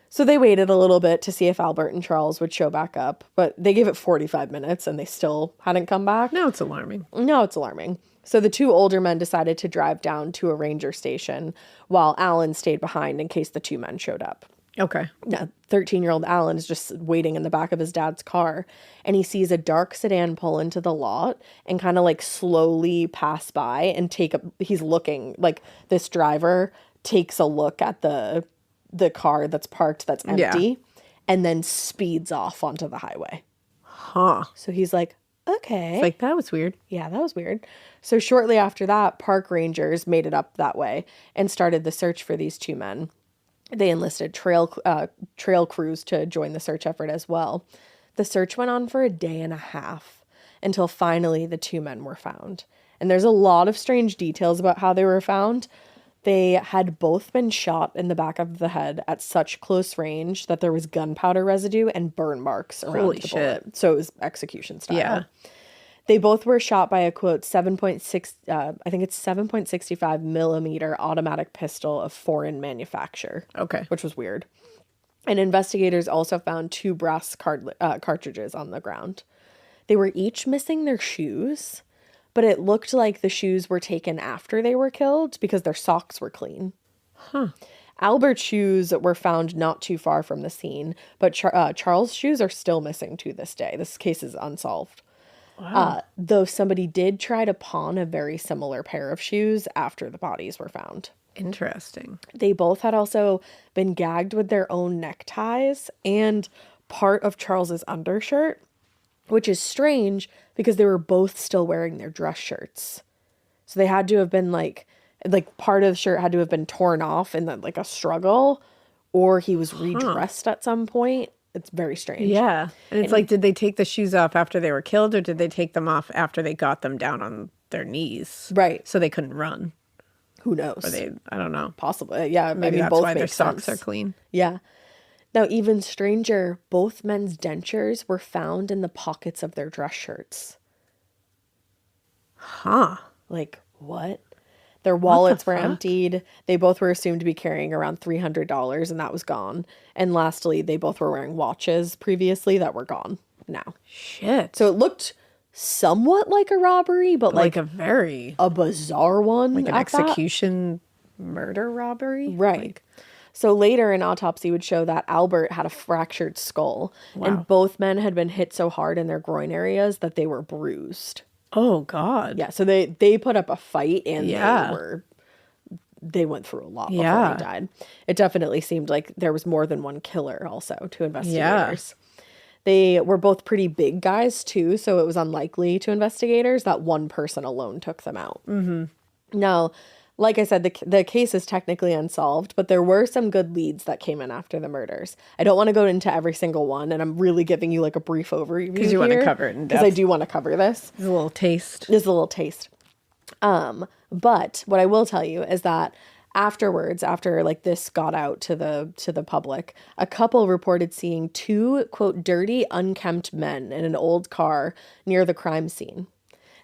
So they waited a little bit to see if Albert and Charles would show back up, but they gave it 45 minutes and they still hadn't come back. Now it's alarming. No, it's alarming. So the 2 older men decided to drive down to a ranger station while Alan stayed behind in case the 2 men showed up. Okay. Now, 13-year-old Alan is just waiting in the back of his dad's car, and he sees a dark sedan pull into the lot and kind of like slowly pass by and he's looking, like this driver takes a look at the car that's parked that's empty and then speeds off onto the highway. Huh. So he's like, okay. It's like, that was weird. Yeah, that was weird. So shortly after that, park rangers made it up that way and started the search for these 2 men. They enlisted trail crews to join the search effort as well. The search went on for a day and a half until finally the 2 men were found. And there's a lot of strange details about how they were found. They had both been shot in the back of the head at such close range that there was gunpowder residue and burn marks around Holy the shit. bullet. So it was execution style. Yeah. They both were shot by a, quote, 7.65 millimeter automatic pistol of foreign manufacture. Okay. Which was weird. And investigators also found 2 brass cartridges on the ground. They were each missing their shoes, but it looked like the shoes were taken after they were killed because their socks were clean. Huh. Albert's shoes were found not too far from the scene, but Charles' shoes are still missing to this day. This case is unsolved. Wow. Though somebody did try to pawn a very similar pair of shoes after the bodies were found. Interesting. They both had also been gagged with their own neckties and part of Charles's undershirt, which is strange because they were both still wearing their dress shirts. So they had to have been like part of the shirt had to have been torn off in like a struggle, or he was redressed at some point. It's very strange. Yeah. And it's like, did they take the shoes off after they were killed, or did they take them off after they got them down on their knees? Right. So they couldn't run. Who knows? Or I don't know. Possibly. Yeah. Maybe that's both why their make socks sense. are clean. Yeah. Now, even stranger, both men's dentures were found in the pockets of their dress shirts. Huh. Like, what? Their wallets were emptied. They both were assumed to be carrying around $300, and that was gone. And lastly, they both were wearing watches previously that were gone now. Shit. So it looked somewhat like a robbery, but like a bizarre one. like an at that. execution murder robbery? Right. Like, so later, an autopsy would show that Albert had a fractured skull, and both men had been hit so hard in their groin areas that they were bruised. oh, God. Yeah, so they put up a fight, and they went through a lot before he died. It definitely seemed like there was more than one killer also to investigators. They were both pretty big guys too, so it was unlikely to investigators that one person alone took them out. Now, like I said, the case is technically unsolved, but there were some good leads that came in after the murders. I don't want to go into every single one, and I'm really giving you like a brief overview because you want to cover it in depth. Because I do want to cover this. There's a little taste. There's a little taste. But what I will tell you is that afterwards, after like this got out to the public, a couple reported seeing two, quote, dirty, unkempt men in an old car near the crime scene.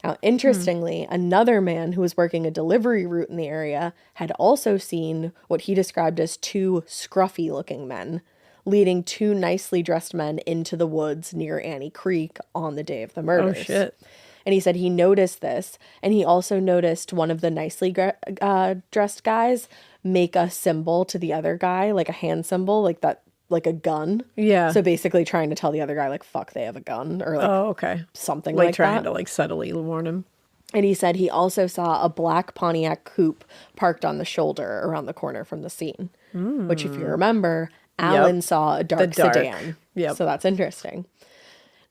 Now, interestingly, another man who was working a delivery route in the area had also seen what he described as two scruffy-looking men leading two nicely dressed men into the woods near Annie Creek on the day of the murders. Oh, shit. And he said he noticed this, and he also noticed one of the nicely dressed guys make a symbol to the other guy, like a hand symbol, like that, like a gun. Yeah. So basically trying to tell the other guy, like, fuck, they have a gun, or like something like that. Trying to like subtly warn him. And he said he also saw a black Pontiac coupe parked on the shoulder around the corner from the scene, which, if you remember, Alan saw a dark sedan. Yep. So that's interesting.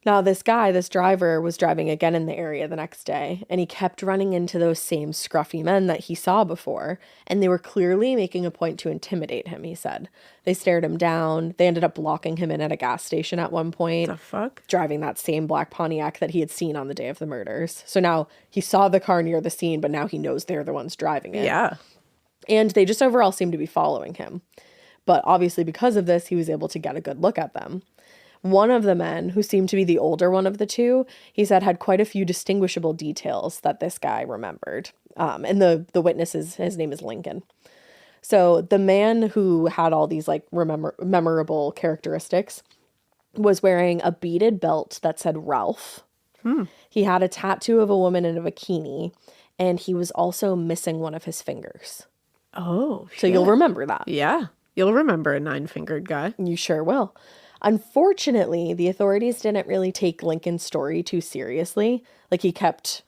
Now, this driver, was driving again in the area the next day, and he kept running into those same scruffy men that he saw before, and they were clearly making a point to intimidate him, he said. They stared him down. They ended up locking him in at a gas station at one point. The fuck? Driving that same black Pontiac that he had seen on the day of the murders. So now he saw the car near the scene, but now he knows they're the ones driving it. Yeah. And they just overall seem to be following him. But obviously because of this, he was able to get a good look at them. One of the men, who seemed to be the older one of the two, he said had quite a few distinguishable details that this guy remembered. And the witness, his name is Lincoln. So the man who had all these like memorable characteristics was wearing a beaded belt that said Ralph. He had a tattoo of a woman in a bikini, and he was also missing one of his fingers. Oh, So you'll remember that. Yeah. You'll remember a 9-fingered guy. You sure will. Unfortunately, the authorities didn't really take Lincoln's story too seriously. Like he kept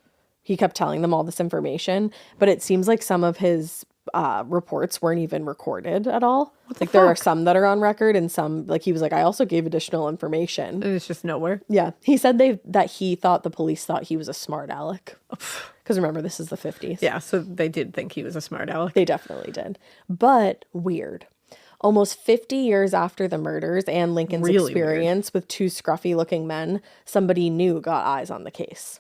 telling them all this information, but it seems like some of his reports weren't even recorded at all. Like there are some that are on record, and some, like he was like, I also gave additional information. And it's just nowhere. Yeah. He said that he thought the police thought he was a smart aleck. Because remember, this is the 50s. Yeah, so they did think he was a smart aleck. They definitely did. But weird. Almost 50 years after the murders and Lincoln's experience with two scruffy-looking men, somebody new got eyes on the case.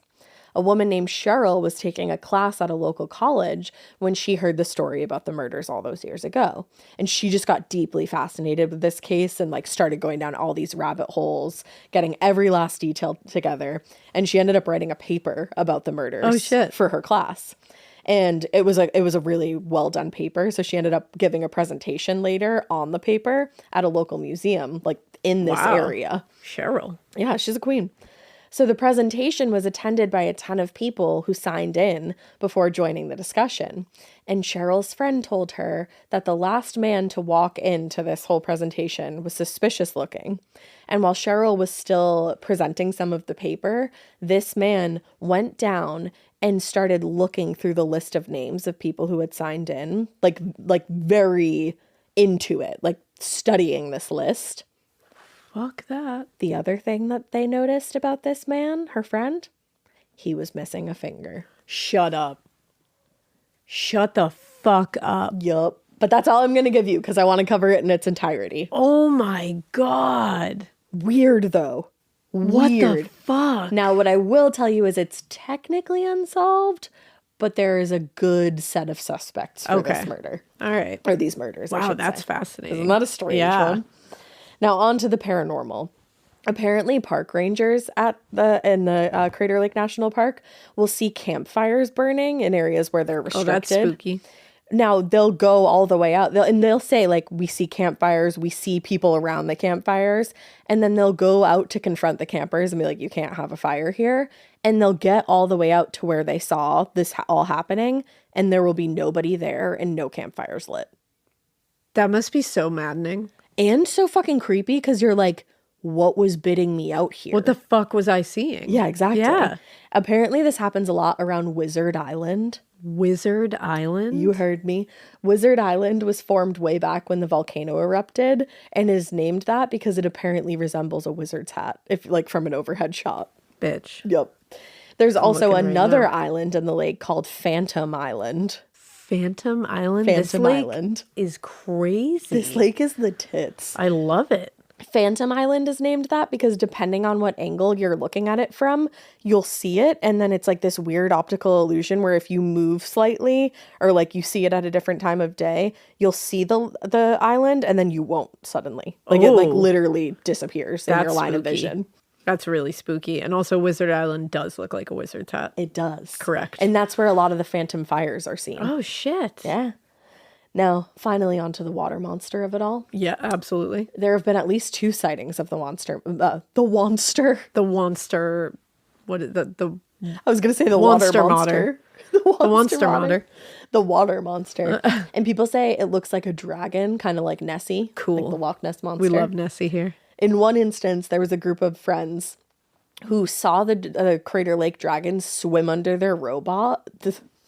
A woman named Cheryl was taking a class at a local college when she heard the story about the murders all those years ago. And she just got deeply fascinated with this case and like started going down all these rabbit holes, getting every last detail together. And she ended up writing a paper about the murders for her class. And it was a really well done paper. So she ended up giving a presentation later on the paper at a local museum, like in this area. Cheryl. Yeah, she's a queen. So the presentation was attended by a ton of people who signed in before joining the discussion. And Cheryl's friend told her that the last man to walk into this whole presentation was suspicious looking. And while Cheryl was still presenting some of the paper, this man went down and started looking through the list of names of people who had signed in, like very into it, like studying this list. Fuck that. The other thing that they noticed about this man, her friend, he was missing a finger. Shut up. Shut the fuck up. Yup. But that's all I'm going to give you because I want to cover it in its entirety. Oh my God. Weird, though. What the fuck? Now, what I will tell you is it's technically unsolved, but there is a good set of suspects for this murder. All right. Or these murders, Wow, I should that's say. fascinating. Isn't that a strange one? Now, on to the paranormal. Apparently, park rangers in the Crater Lake National Park will see campfires burning in areas where they're restricted. Oh, that's spooky. Now, they'll go all the way out. They'll say, like, we see campfires, we see people around the campfires, and then they'll go out to confront the campers and be like, you can't have a fire here. And they'll get all the way out to where they saw this all happening, and there will be nobody there and no campfires lit. That must be so maddening. And so fucking creepy, because you're like, what was bidding me out here? What the fuck was I seeing? Yeah, exactly. Yeah. Apparently, this happens a lot around Wizard Island. Wizard Island? You heard me. Wizard Island was formed way back when the volcano erupted and is named that because it apparently resembles a wizard's hat, if like from an overhead shot. Bitch. Yep. There's also looking right another now. island in the lake called Phantom Island. Phantom Island? Phantom This lake Island. is crazy. This lake is the tits. I love it. Phantom Island is named that because depending on what angle you're looking at it from, you'll see it. And then it's like this weird optical illusion where if you move slightly or like you see it at a different time of day, you'll see the island and then you won't suddenly. Like it like Oh. literally disappears in your That's line of spooky. vision. That's really spooky. And also Wizard Island does look like a wizard's hat. It does. Correct. And that's where a lot of the phantom fires are seen. Oh, shit. Yeah. Now, finally onto the water monster of it all. Yeah, absolutely. There have been at least 2 sightings of the monster. The monster. The monster... What is the I was going to say the water Monster monster. The monster monster. The water monster. And people say it looks like a dragon, kind of like Nessie. Cool. Like the Loch Ness monster. We love Nessie here. In one instance, there was a group of friends who saw the Crater Lake dragon swim under their robot.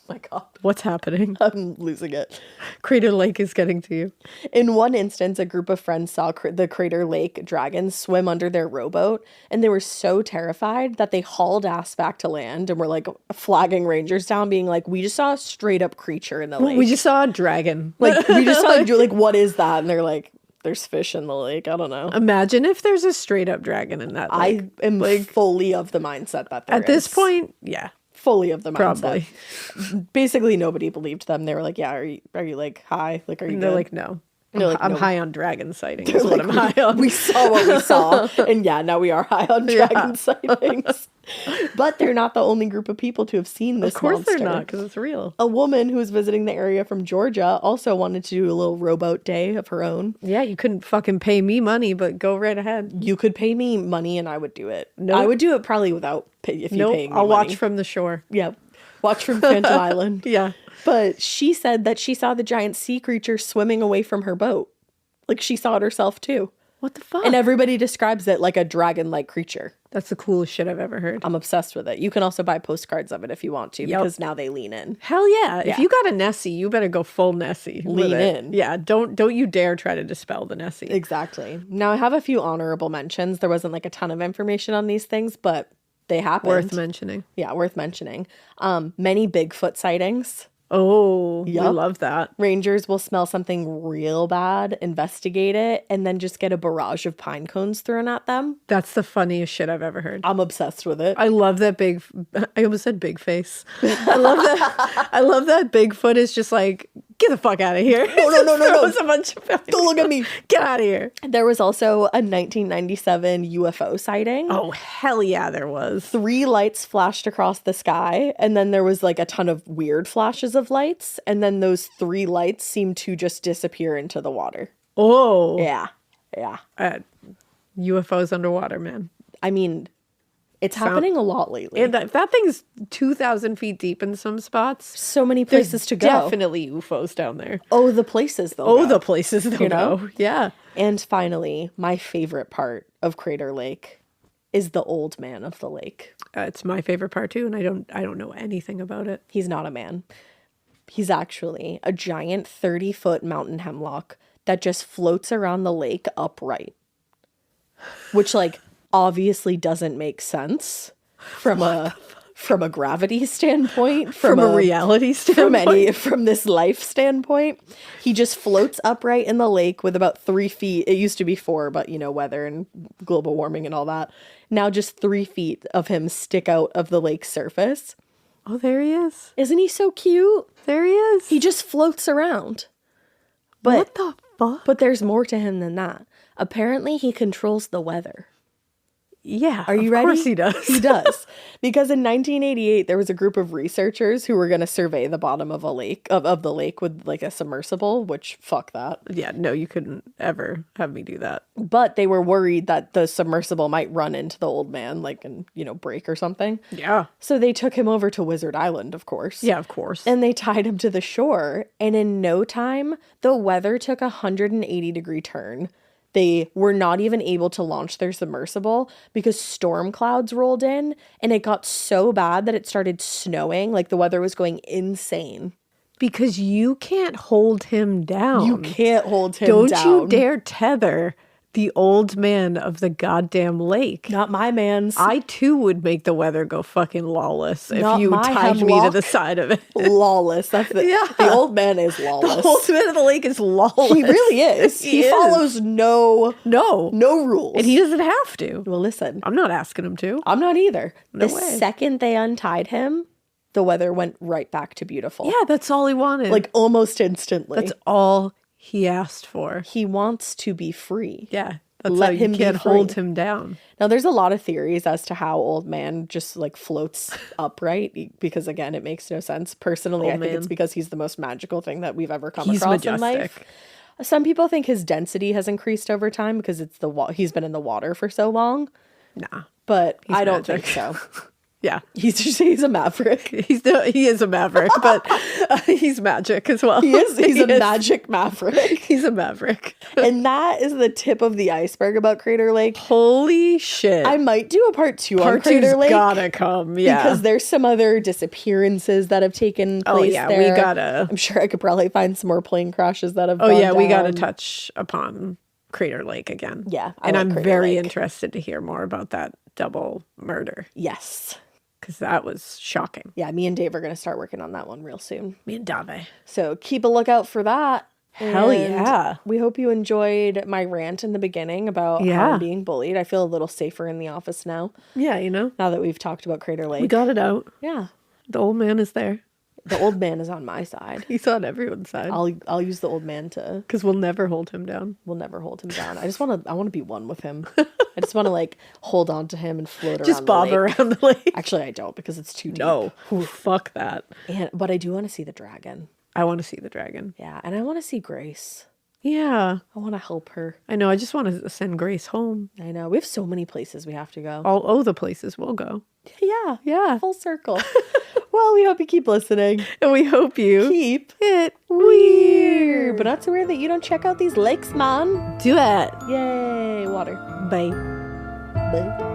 My God, What's happening? I'm losing it. Crater Lake is getting to you. In one instance, a group of friends saw the Crater Lake dragon swim under their rowboat, and they were so terrified that they hauled ass back to land and were like flagging rangers down, being like, "We just saw a straight up creature in the lake. We just saw a dragon. like we just saw like what is that?" And they're like, "There's fish in the lake. I don't know." Imagine if there's a straight up dragon in that lake. I am fully of the mindset that there At this is. point, yeah, Fully of the mindset. probably. Basically, nobody believed them. They were like, "Yeah, are you like high? Like, are you?" And they're good?" like, no. They're like, I'm "No." high on dragon sightings. Is what Like, I'm high on. We saw what we saw, and yeah, now we are high on dragon sightings. But they're not the only group of people to have seen this. Of course monster. they're not, because it's real. A woman who was visiting the area from Georgia also wanted to do a little rowboat day of her own. Yeah, you couldn't fucking pay me money, but go right ahead. You could pay me money, and I would do it. Nope. I would do it probably without if you Nope, paying me I'll money. watch from the shore. Yeah, watch from Phantom Island. Yeah. But she said that she saw the giant sea creature swimming away from her boat. Like she saw it herself too. What the fuck? And everybody describes it like a dragon-like creature. That's the coolest shit I've ever heard. I'm obsessed with it. You can also buy postcards of it if you want to, Yep. because now they lean in. Hell yeah. Yeah. If you got a Nessie, you better go full Nessie. with Lean it. in. Yeah, don't you dare try to dispel the Nessie. Exactly. Now I have a few honorable mentions. There wasn't like a ton of information on these things, but they happened. Worth mentioning. Yeah, worth mentioning. Many Bigfoot sightings. Oh, we Yup. love that. Rangers will smell something real bad, investigate it, and then just get a barrage of pine cones thrown at them. That's the funniest shit I've ever heard. I'm obsessed with it. I love that I almost said big face. I love that Bigfoot is just like, get the fuck out of here. No. Throws a bunch of Don't look at me. Get out of here. There was also a 1997 UFO sighting. Oh, hell yeah, there was. 3 lights flashed across the sky, and then there was like a ton of weird flashes of lights, and then those 3 lights seemed to just disappear into the water. Oh. Yeah. UFOs underwater, man. I mean, it's happening a lot lately. And that thing's 2,000 feet deep in some spots. So many places to go. Definitely UFOs down there. Oh, the places though. Oh, the places they'll You know? go. Yeah. And finally, my favorite part of Crater Lake is the old man of the lake. It's my favorite part too, and I don't know anything about it. He's not a man. He's actually a giant 30-foot mountain hemlock that just floats around the lake upright. Which, like, obviously doesn't make sense from a gravity standpoint, From a reality standpoint. from this life standpoint. He just floats upright in the lake with about 3 feet. It used to be 4, but weather and global warming and all that. Now just 3 feet of him stick out of the lake's surface. Oh, there he is. Isn't he so cute? There he is. He just floats around. But what the fuck? But there's more to him than that. Apparently he controls the weather. Yeah. Are you ready? Of course he does. He does. Because in 1988, there was a group of researchers who were going to survey the bottom of a lake, of the lake with like a submersible, which fuck that. Yeah, no, you couldn't ever have me do that. But they were worried that the submersible might run into the old man, like, and, break or something. Yeah. So they took him over to Wizard Island, of course. Yeah, of course. And they tied him to the shore. And in no time, the weather took a 180-degree turn. They were not even able to launch their submersible because storm clouds rolled in and it got so bad that it started snowing. Like the weather was going insane. Because you can't hold him down. You can't hold him Don't down. you dare tether the old man of the goddamn lake. Not my man's. I too would make the weather go fucking lawless if Not you my tied me to hemlock. the side of it. Lawless. That's the, Yeah. the old man is lawless. The old man of the lake is lawless. He really is. He is. follows no rules. And he doesn't have to. Well, listen. I'm not asking him to. I'm not either. No the way. second they untied him, the weather went right back to beautiful. Yeah, that's all he wanted. Like almost instantly. that's all he asked for. He wants to be free. Yeah. That's Let how you him be can't free. hold him down. Now, there's a lot of theories as to how old man just like floats upright because, again, it makes no sense. Personally, Old I think man. it's because he's the most magical thing that we've ever come He's across in majestic. life. Some people think his density has increased over time because it's he's been in the water for so long, Nah. but I don't magic. think so. Yeah. He's a maverick. He is a maverick, but he's magic as well. He's a is. magic maverick. He's a maverick. And that is the tip of the iceberg about Crater Lake. Holy shit. I might do a part 2 on Part Crater two's Lake. gotta come, yeah. Because there's some other disappearances that have taken place yeah, there. we gotta- I'm sure I could probably find some more plane crashes that have Oh gone yeah, we gotta down. touch upon Crater Lake again. Yeah, I and like I'm Crater very Lake. interested to hear more about that double murder Yes. because that was shocking. Yeah, me and Dave are going to start working on that one real soon. Me and Dave. So keep a lookout for that. Hell And yeah. We hope you enjoyed my rant in the beginning about how Yeah. I'm being bullied. I feel a little safer in the office now Yeah, you know, that we've talked about Crater Lake. we got it out. Yeah. The old man is there. The old man is on my side. He's on everyone's side I'll use the old man to because we'll never hold him down. we'll never hold him down. I want to be one with him. I just want to like hold on to him and float around Just bob the lake. around the lake. Actually, I don't because it's too deep. No, fuck that. But I do want to see the dragon. I want to see the dragon. Yeah, and I want to see Grace. Yeah, I want to help her. I know. I just want to send Grace home. I know. We have so many places we have to go. All the places we'll go. Yeah. Yeah. Full circle. Well, we hope you keep listening. And we hope you Keep it weird. But not so weird that you don't check out these lakes, man. do it. Yay. Water. Bye. Bye.